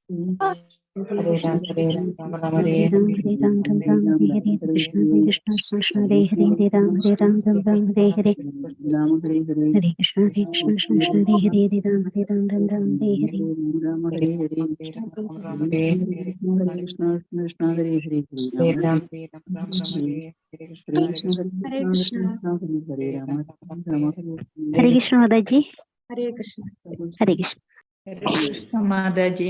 Hare Ram, Rama Rama, Hare Hare Ram, Hare Ram, Ram Ram, Hare Hare, Hare Krishna, Krishna Hare Hare, Hare Ram, Hare Ram, Ram Ram, Hare Hare, Hare Krishna, Krishna Hare Hare, Hare Ram, Hare Ram, Ram Ram, Hare Hare. Hare Ram, Rama Rama, Hare Hare Ram, Rama Rama, Hare Krishna. Hare Krishna Mataji. Hare Krishna. Hare Krishna. Krishna Mataji.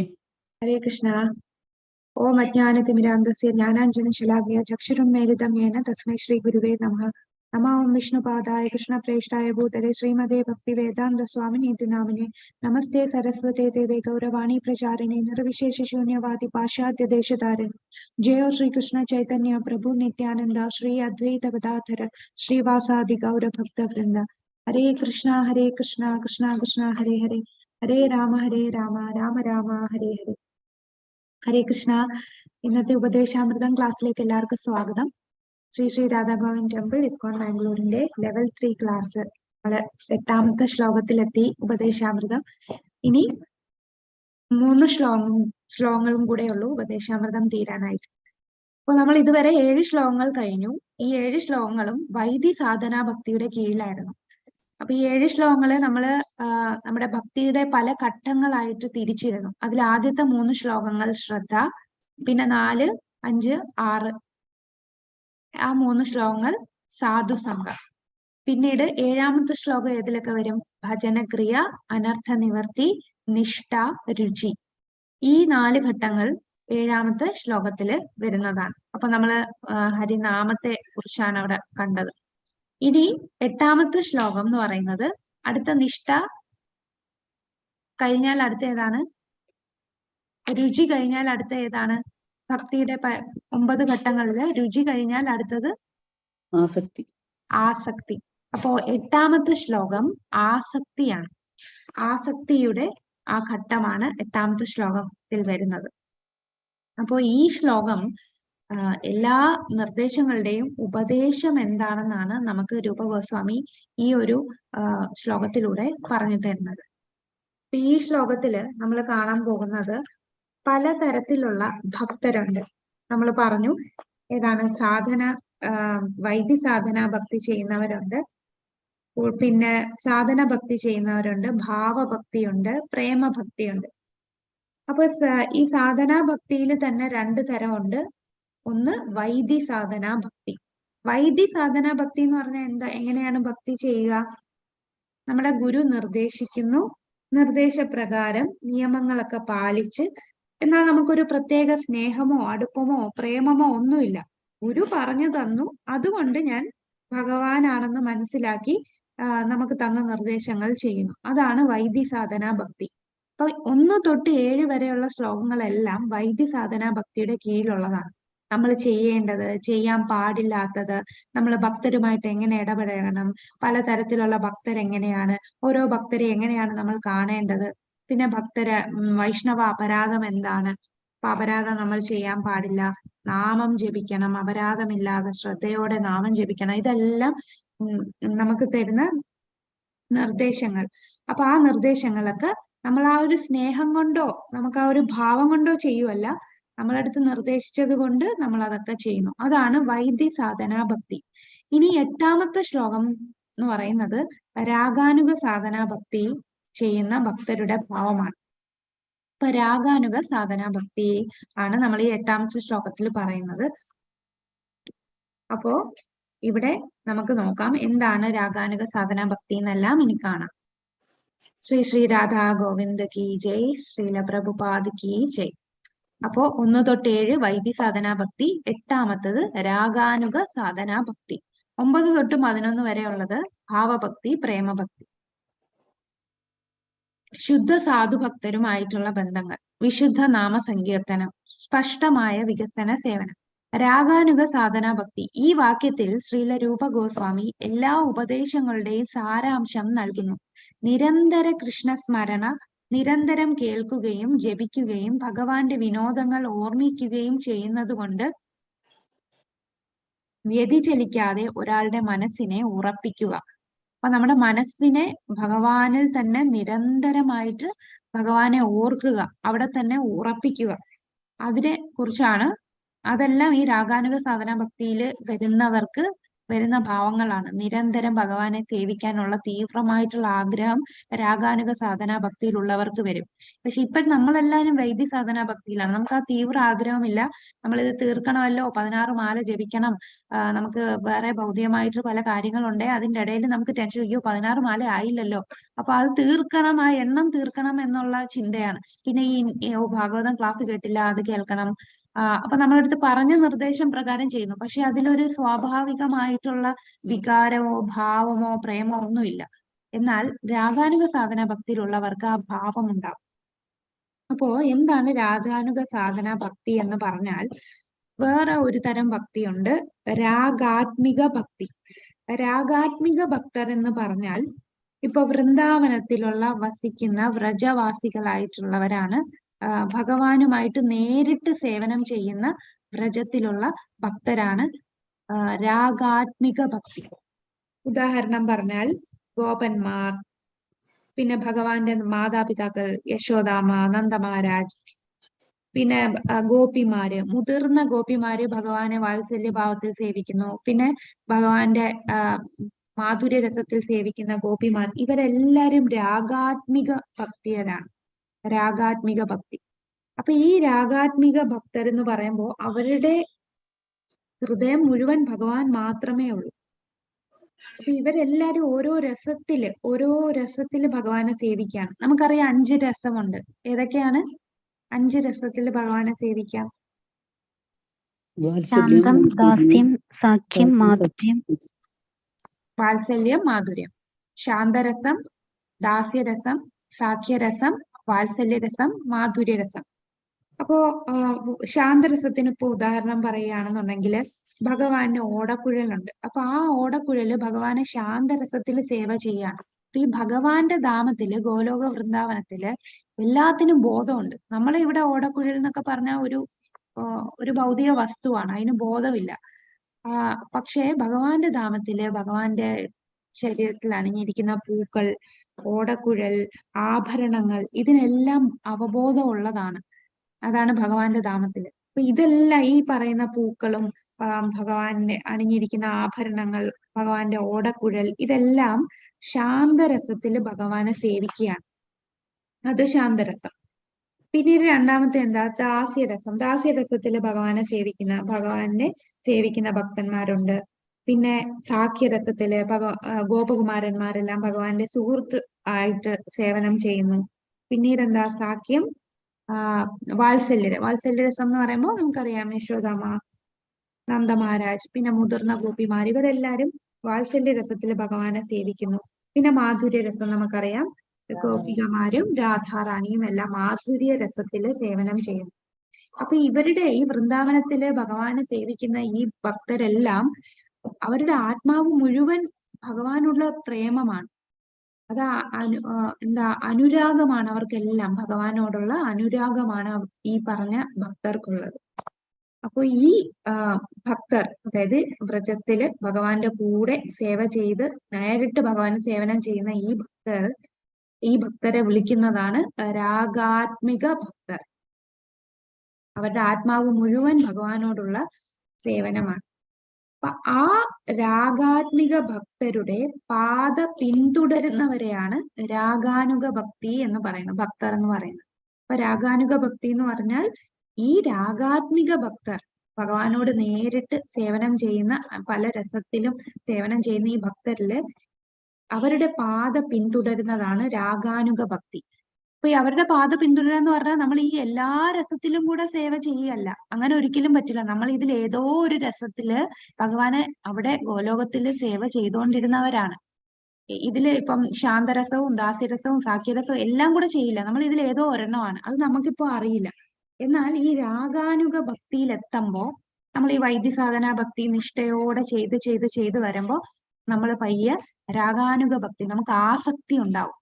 Hare Krishna. Om Ajnanatimirandasya Jnananjana-shalakaya Chakshurunnmilitam Yena Tasmai Shri Guruve Namaha. Namo Om Vishnupadaya Krishna Preshtaya Bhutale Srimade Bhaktivedanta Swamini Namine. Namaste Saraswate Deve Gauravani Pracharine Nirvishesha Shunyavadi Pashadya Deshatarine. Jai Shri Krishna Chaitanya Prabhu Nityananda Shri Advaita Gadadhara Shri Vasadi Gaura Bhakta Vrinda. Hare Krishna Krishna Krishna Hare Hare Hare Rama Rama Rama Hare Hare. ഹരേ കൃഷ്ണ. ഇന്നത്തെ ഉപദേശാമൃതം ക്ലാസ്സിലേക്ക് എല്ലാവർക്കും സ്വാഗതം. Sri Sri Radhagovind temple ISKCON ബാംഗ്ലൂരിന്റെ level 3 class 8ാമത്തെ ശ്ലോകത്തിലെത്തി ഉപദേശാമൃതം. ഇനി 3 ശ്ലോകങ്ങളും കൂടെ ഉള്ളൂ ഉപദേശാമൃതം തീരാനായിട്ട്. അപ്പൊ നമ്മൾ ഇതുവരെ 7 ശ്ലോകങ്ങൾ കഴിഞ്ഞു. ഈ 7 ശ്ലോകങ്ങളും വൈദി സാധനാ ഭക്തിയുടെ കീഴിലായിരുന്നു. അപ്പൊ ഈ 7 ശ്ലോകങ്ങള് നമ്മള് നമ്മുടെ ഭക്തിയുടെ പല ഘട്ടങ്ങളായിട്ട് തിരിച്ചിരുന്നു. അതിൽ ആദ്യത്തെ 3 ശ്ലോകങ്ങൾ ശ്രദ്ധ, പിന്നെ 4, 5, 6 ആ 3 ശ്ലോകങ്ങൾ സാധുസംഗം. പിന്നീട് 7ാമത്തെ ശ്ലോകം ഏതിലൊക്കെ വരും? ഭജനക്രിയ, അനർത്ഥ നിവർത്തി, നിഷ്ഠ, രുചി. ഈ 4 ഘട്ടങ്ങൾ 7ാമത്തെ ശ്ലോകത്തില് വരുന്നതാണ്. അപ്പൊ നമ്മള് ഹരിനാമത്തെ കുറിച്ചാണ് അവിടെ കണ്ടത്. ഇനി 8ാമത്തെ ശ്ലോകം എന്ന് പറയുന്നത് അടുത്ത നിഷ്ഠ കഴിഞ്ഞാൽ അടുത്ത ഏതാണ്? രുചി കഴിഞ്ഞാൽ അടുത്ത ഏതാണ്? ഭക്തിയുടെ 9 ഘട്ടങ്ങളില് രുചി കഴിഞ്ഞാൽ അടുത്തത് ആസക്തി. അപ്പോ 8ാമത്തെ ശ്ലോകം ആസക്തിയാണ്. ആസക്തിയുടെ ആ ഘട്ടമാണ് 8ാമത്തെ ശ്ലോകത്തിൽ വരുന്നത്. അപ്പോ ഈ ശ്ലോകം എല്ലാ നിർദ്ദേശങ്ങളുടെയും ഉപദേശം എന്താണെന്നാണ് നമുക്ക് രൂപഗോസ്വാമി ഈ ഒരു ശ്ലോകത്തിലൂടെ പറഞ്ഞു തരുന്നത്. ഈ ശ്ലോകത്തില് നമ്മൾ കാണാൻ പോകുന്നത് പലതരത്തിലുള്ള ഭക്തരുണ്ട്. നമ്മൾ പറഞ്ഞു ഏതാണ്? വൈദ്യ സാധന ഭക്തി ചെയ്യുന്നവരുണ്ട്, പിന്നെ സാധന ഭക്തി ചെയ്യുന്നവരുണ്ട്, ഭാവഭക്തിയുണ്ട്, പ്രേമഭക്തിയുണ്ട്. അപ്പൊ ഈ സാധനാ ഭക്തിയിൽ തന്നെ 2 തരമുണ്ട്. ഒന്ന് വൈദി സാധനാ ഭക്തി. വൈദി സാധനാ ഭക്തി എന്ന് പറഞ്ഞാൽ എങ്ങനെയാണ് ഭക്തി ചെയ്യുക? നമ്മുടെ ഗുരു നിർദ്ദേശിക്കുന്നു, നിർദ്ദേശപ്രകാരം നിയമങ്ങളൊക്കെ പാലിച്ച്, എന്നാൽ നമുക്കൊരു പ്രത്യേക സ്നേഹമോ അടുപ്പമോ പ്രേമമോ ഒന്നുമില്ല. ഗുരു പറഞ്ഞു തന്നു, അതുകൊണ്ട് ഞാൻ ഭഗവാനാണെന്ന് മനസ്സിലാക്കി നമുക്ക് തന്ന നിർദ്ദേശങ്ങൾ ചെയ്യുന്നു. അതാണ് വൈദി സാധനാ ഭക്തി. അപ്പൊ 1 തൊട്ട് 7 വരെയുള്ള ശ്ലോകങ്ങളെല്ലാം വൈദി സാധനാ ഭക്തിയുടെ കീഴിലുള്ളതാണ്. നമ്മൾ ചെയ്യേണ്ടത്, ചെയ്യാൻ പാടില്ലാത്തത്, നമ്മൾ ഭക്തരുമായിട്ട് എങ്ങനെ ഇടപെടണം, പലതരത്തിലുള്ള ഭക്തരെങ്ങനെയാണ്, ഓരോ ഭക്തരെ എങ്ങനെയാണ് നമ്മൾ കാണേണ്ടത്, പിന്നെ വൈഷ്ണവ അപരാധം എന്താണ്, അപ്പൊ അപരാധം നമ്മൾ ചെയ്യാൻ പാടില്ല, നാമം ജപിക്കണം, അപരാധമില്ലാതെ ശ്രദ്ധയോടെ നാമം ജപിക്കണം. ഇതെല്ലാം നമുക്ക് തരുന്ന നിർദ്ദേശങ്ങൾ. അപ്പൊ ആ നിർദ്ദേശങ്ങളൊക്കെ നമ്മൾ ആ ഒരു സ്നേഹം കൊണ്ടോ നമുക്ക് ആ ഒരു ഭാവം കൊണ്ടോ ചെയ്യുമല്ല, നമ്മളടുത്ത് നിർദ്ദേശിച്ചത് കൊണ്ട് നമ്മൾ അതൊക്കെ ചെയ്യുന്നു. അതാണ് വൈദ്യ സാധനാ ഭക്തി. ഇനി 8ാമത്തെ ശ്ലോകം എന്ന് പറയുന്നത് രാഗാനുഗ സാധനാ ഭക്തി ചെയ്യുന്ന ഭക്തരുടെ ഭാവമാണ്. ഇപ്പൊ രാഗാനുഗ സാധനാ ഭക്തി ആണ് നമ്മൾ ഈ 8ാമത്തെ ശ്ലോകത്തിൽ പറയുന്നത്. അപ്പോ ഇവിടെ നമുക്ക് നോക്കാം എന്താണ് രാഗാനുഗ സാധനാ ഭക്തി എന്നെല്ലാം ഇനി കാണാം. ശ്രീ ശ്രീ രാധാ ഗോവിന്ദ കി ജയ്, ശ്രീല പ്രഭുപാദ് കി ജയ്. അപ്പോ 1 തൊട്ട് 7 വൈദ്യ സാധനാ ഭക്തി, 8ാമത്തത് രാഗാനുഗ സാധനാ ഭക്തി, 9 തൊട്ട് 11 വരെ ഉള്ളത് ഭാവഭക്തി, പ്രേമഭക്തി. ശുദ്ധ സാധുഭക്തരുമായിട്ടുള്ള ബന്ധങ്ങൾ, വിശുദ്ധ നാമസങ്കീർത്തനം, സ്പഷ്ടമായ വികസന സേവനം. രാഗാനുഗ സാധനാ ഭക്തി, ഈ വാക്യത്തിൽ ശ്രീല രൂപ ഗോസ്വാമി എല്ലാ ഉപദേശങ്ങളുടെയും സാരാംശം നൽകുന്നു. നിരന്തര കൃഷ്ണസ്മരണ നിരന്തരം കേൾക്കുകയും ജപിക്കുകയും ഭഗവാന്റെ വിനോദങ്ങൾ ഓർമ്മിക്കുകയും ചെയ്യുന്നത് കൊണ്ട് വ്യതിചലിക്കാതെ ഒരാളുടെ മനസ്സിനെ ഉറപ്പിക്കുക. അപ്പൊ നമ്മുടെ മനസ്സിനെ ഭഗവാനിൽ തന്നെ നിരന്തരമായിട്ട് ഭഗവാനെ ഓർക്കുക, അവിടെ തന്നെ ഉറപ്പിക്കുക, അതിനെ കുറിച്ചാണ്. അതെല്ലാം ഈ രാഗാനുഗ സാധന ഭക്തിയിൽ വരുന്നവർക്ക് വരുന്ന ഭാവങ്ങളാണ്. നിരന്തരം ഭഗവാനെ സേവിക്കാനുള്ള തീവ്രമായിട്ടുള്ള ആഗ്രഹം രാഗാനുഗ സാധന ഭക്തിയിലുള്ളവർക്ക് വരും. പക്ഷെ ഇപ്പൊ നമ്മളെല്ലാവരും വൈദ്യ സാധന ഭക്തിയിലാണ്. നമുക്ക് ആ തീവ്ര ആഗ്രഹമില്ല, നമ്മളിത് തീർക്കണമല്ലോ, 16 മാല ജപിക്കണം, നമുക്ക് വേറെ ഭൗതികമായിട്ട് പല കാര്യങ്ങളുണ്ട്, അതിന്റെ ഇടയിൽ നമുക്ക് ടെൻഷൻ, അയ്യോ 16 മാല ആയില്ലല്ലോ, അപ്പൊ അത് തീർക്കണം, ആ എണ്ണം തീർക്കണം എന്നുള്ള ചിന്തയാണ്. പിന്നെ ഈ ഭാഗവതം ക്ലാസ് കേട്ടില്ല, അത് കേൾക്കണം, അപ്പൊ നമ്മളടുത്ത് പറഞ്ഞ നിർദ്ദേശം പ്രകാരം ചെയ്യുന്നു. പക്ഷെ അതിലൊരു സ്വാഭാവികമായിട്ടുള്ള വികാരമോ ഭാവമോ പ്രേമോ ഒന്നുമില്ല. എന്നാൽ രാഗാനുഗ സാധന ഭക്തിയിലുള്ളവർക്ക് ആ ഭാവം ഉണ്ടാവും. അപ്പോ എന്താണ് രാഗാനുഗ സാധന ഭക്തി എന്ന് പറഞ്ഞാൽ, വേറെ ഒരു തരം ഭക്തിയുണ്ട്, രാഗാത്മിക ഭക്തി. രാഗാത്മിക ഭക്തർ എന്ന് പറഞ്ഞാൽ ഇപ്പൊ വൃന്ദാവനത്തിലുള്ള വസിക്കുന്ന വ്രജവാസികളായിട്ടുള്ളവരാണ്. ഭഗവാനുമായിട്ട് നേരിട്ട് സേവനം ചെയ്യുന്ന വ്രജത്തിലുള്ള ഭക്തരാണ് രാഗാത്മിക ഭക്തി. ഉദാഹരണം പറഞ്ഞാൽ ഗോപന്മാർ, പിന്നെ ഭഗവാന്റെ മാതാപിതാക്കൾ യശോദാമ്മ, നന്ദമഹാരാജ്, പിന്നെ ഗോപിമാര്, മുതിർന്ന ഗോപിമാര് ഭഗവാനെ വാത്സല്യഭാവത്തിൽ സേവിക്കുന്നു. പിന്നെ ഭഗവാന്റെ മാധുര്യ രസത്തിൽ സേവിക്കുന്ന ഗോപിമാർ, ഇവരെല്ലാരും രാഗാത്മിക ഭക്തിയരാണ്. രാഗാത്മിക ഭക്തി. അപ്പൊ ഈ രാഗാത്മിക ഭക്തർ എന്ന് പറയുമ്പോൾ അവരുടെ ഹൃദയം മുഴുവൻ ഭഗവാൻ മാത്രമേ ഉള്ളൂ. അപ്പൊ ഇവരെല്ലാരും ഓരോ രസത്തില് ഭഗവാനെ സേവിക്കുകയാണ്. നമുക്കറിയാം 5 രസമുണ്ട്. ഏതൊക്കെയാണ് 5 രസത്തിൽ ഭഗവാനെ സേവിക്കാം? ശാന്തം, ദാസ്യം, സാഖ്യം, മാധുര്യം. വാത്സല്യം, മാധുര്യം. ശാന്തരസം, ദാസ്യരസം, സാഖ്യരസം, വാത്സല്യരസം, മാധുര്യരസം. അപ്പോ ശാന്തരസത്തിന് ഇപ്പൊ ഉദാഹരണം പറയുകയാണെന്നുണ്ടെങ്കിൽ ഭഗവാന്റെ ഓടക്കുഴലുണ്ട്. അപ്പൊ ആ ഓടക്കുഴല് ഭഗവാനെ ശാന്തരസത്തിൽ സേവ ചെയ്യാണ്. അപ്പൊ ഈ ഭഗവാന്റെ ധാമത്തില്, ഗോലോക വൃന്ദാവനത്തില് എല്ലാത്തിനും ബോധമുണ്ട്. നമ്മളെ ഇവിടെ ഓടക്കുഴൽ എന്നൊക്കെ പറഞ്ഞ ഒരു ഭൗതിക വസ്തുവാണ്, അതിന് ബോധമില്ല. പക്ഷേ ഭഗവാന്റെ ധാമത്തില് ഭഗവാന്റെ ശരീരത്തിൽ അണിഞ്ഞിരിക്കുന്ന പൂക്കൾ, ഓടക്കുഴൽ, ആഭരണങ്ങൾ, ഇതിനെല്ലാം അവബോധമുള്ളതാണ്. അതാണ് ഭഗവാന്റെ ധാമത്തില്. അപ്പൊ ഇതെല്ലാം ഈ പറയുന്ന പൂക്കളും ഭഗവാന്റെ അണിഞ്ഞിരിക്കുന്ന ആഭരണങ്ങൾ, ഭഗവാന്റെ ഓടക്കുഴൽ, ഇതെല്ലാം ശാന്തരസത്തില് ഭഗവാനെ സേവിക്കുകയാണ്. അത് ശാന്തരസം. പിന്നീട് രണ്ടാമത്തെ എന്താ? ദാസ്യരസം. ദാസ്യരസത്തില് ഭഗവാനെ സേവിക്കുന്ന ഭക്തന്മാരുണ്ട്. പിന്നെ സാഖ്യരസത്തില് ഗോപകുമാരന്മാരെല്ലാം ഭഗവാന്റെ സുഹൃത്ത് ആയിട്ട് സേവനം ചെയ്യുന്നു. പിന്നീട് എന്താ? സാഖ്യം, വാത്സല്യരസം എന്ന് പറയുമ്പോൾ നമുക്കറിയാം യശോദാമ്മ, നന്ദമഹാരാജ്, പിന്നെ മുതിർന്ന ഗോപിമാർ, ഇവരെല്ലാരും വാത്സല്യരസത്തിൽ ഭഗവാനെ സേവിക്കുന്നു. പിന്നെ മാധുര്യരസം നമുക്കറിയാം, ഗോപികമാരും രാധാറാണിയും എല്ലാം മാധുര്യ രസത്തില് സേവനം ചെയ്യുന്നു. അപ്പൊ ഇവരുടെ ഈ വൃന്ദാവനത്തില് ഭഗവാനെ സേവിക്കുന്ന ഈ ഭക്തരെല്ലാം അവരുടെ ആത്മാവ് മുഴുവൻ ഭഗവാനുള്ള പ്രേമമാണ്. അത് അനുരാഗമാണ്. അവർക്കെല്ലാം ഭഗവാനോടുള്ള അനുരാഗമാണ് ഈ പറഞ്ഞ ഭക്തർക്കുള്ളത്. അപ്പൊ ഈ ഭക്തർ, അതായത് വ്രജത്തില് ഭഗവാന്റെ കൂടെ സേവ ചെയ്ത് നേരിട്ട് ഭഗവാന് സേവനം ചെയ്യുന്ന ഈ ഭക്തരെ വിളിക്കുന്നതാണ് രാഗാത്മിക ഭക്തർ. അവരുടെ ആത്മാവ് മുഴുവൻ ഭഗവാനോടുള്ള സേവനമാണ്. അപ്പൊ ആ രാഗാത്മിക ഭക്തരുടെ പാത പിന്തുടരുന്നവരെയാണ് രാഗാനുഗ ഭക്തി എന്ന് പറയുന്നത്, ഭക്തർ എന്ന് പറയുന്നത്. അപ്പൊ രാഗാനുഗ ഭക്തി എന്ന് പറഞ്ഞാൽ ഈ രാഗാത്മിക ഭക്തർ, ഭഗവാനോട് നേരിട്ട് സേവനം ചെയ്യുന്ന, പല രസത്തിലും സേവനം ചെയ്യുന്ന ഈ ഭക്തരില് അവരുടെ പാത പിന്തുടരുന്നതാണ് രാഗാനുഗ ഭക്തി. അപ്പൊ ഈ അവരുടെ പാത പിന്തുടരുക എന്ന് പറഞ്ഞാൽ നമ്മൾ ഈ എല്ലാ രസത്തിലും കൂടെ സേവ ചെയ്യല്ല, അങ്ങനെ ഒരിക്കലും പറ്റില്ല. നമ്മൾ ഇതിൽ ഏതോ ഒരു രസത്തില് ഭഗവാനെ അവിടെ ഗോലോകത്തില് സേവ ചെയ്തുകൊണ്ടിരുന്നവരാണ്. ഇതില് ഇപ്പം ശാന്തരസവും ദാസ്യരസവും സാഖ്യരസവും എല്ലാം കൂടെ ചെയ്യില്ല, നമ്മൾ ഇതിൽ ഏതോ ഒരെണ്ണമാണ്, അത് നമുക്കിപ്പോ അറിയില്ല. എന്നാൽ ഈ രാഗാനുഗ ഭക്തിയിലെത്തുമ്പോ, നമ്മൾ ഈ വൈദ്യസാധന ഭക്തി നിഷ്ഠയോടെ ചെയ്ത് വരുമ്പോ നമ്മൾ പയ്യെ രാഗാനുഗ ഭക്തി, നമുക്ക് ആസക്തി ഉണ്ടാവും.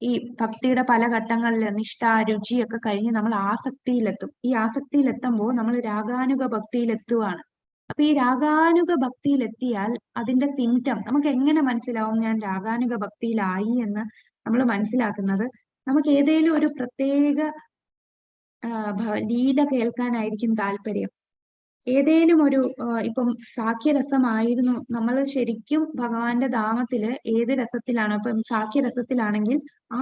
ഈ ഭക്തിയുടെ പല ഘട്ടങ്ങളില് നിഷ്ഠ, രുചിയൊക്കെ കഴിഞ്ഞ് നമ്മൾ ആസക്തിയിലെത്തും. ഈ ആസക്തിയിലെത്തുമ്പോൾ നമ്മൾ രാഗാനുഗ ഭക്തിയിലെത്തുകയാണ്. അപ്പൊ ഈ രാഗാനുഗ ഭക്തിയിലെത്തിയാൽ അതിന്റെ സിംറ്റം നമുക്ക് എങ്ങനെ മനസ്സിലാവും ഞാൻ രാഗാനുഗ ഭക്തിയിലായി എന്ന് നമ്മൾ മനസ്സിലാക്കുന്നത്? നമുക്ക് ഏതെങ്കിലും ഒരു പ്രത്യേക ലീല കേൾക്കാനായിരിക്കും താല്പര്യം. ഏതേലും ഒരു ഇപ്പം സാഖ്യരസമായിരുന്നു, നമ്മൾ ശരിക്കും ഭഗവാന്റെ ധാമത്തില് ഏത് രസത്തിലാണ്, ഇപ്പം സാഖ്യരസത്തിലാണെങ്കിൽ ആ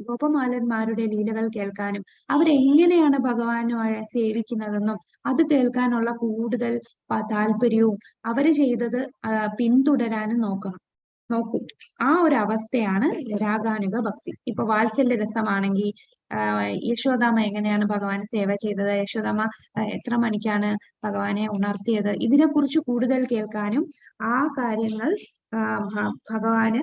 ഗോപമാലന്മാരുടെ ലീലകൾ കേൾക്കാനും അവരെങ്ങനെയാണ് ഭഗവാനുമായി സേവിക്കുന്നതെന്നും അത് കേൾക്കാനുള്ള കൂടുതൽ താല്പര്യവും അവര് ചെയ്തത് പിന്തുടരാനും നോക്കും. ആ ഒരു അവസ്ഥയാണ് രാഗാനുഗ ഭക്തി. ഇപ്പൊ വാത്സല്യ രസമാണെങ്കിൽ യശോദാമ്മ എങ്ങനെയാണ് ഭഗവാൻ സേവ ചെയ്തത്, യശോദാമ്മ എത്ര മണിക്കാണ് ഭഗവാനെ ഉണർത്തിയത്, ഇതിനെക്കുറിച്ച് കൂടുതൽ കേൾക്കാനും ആ കാര്യങ്ങൾ ഭഗവാന്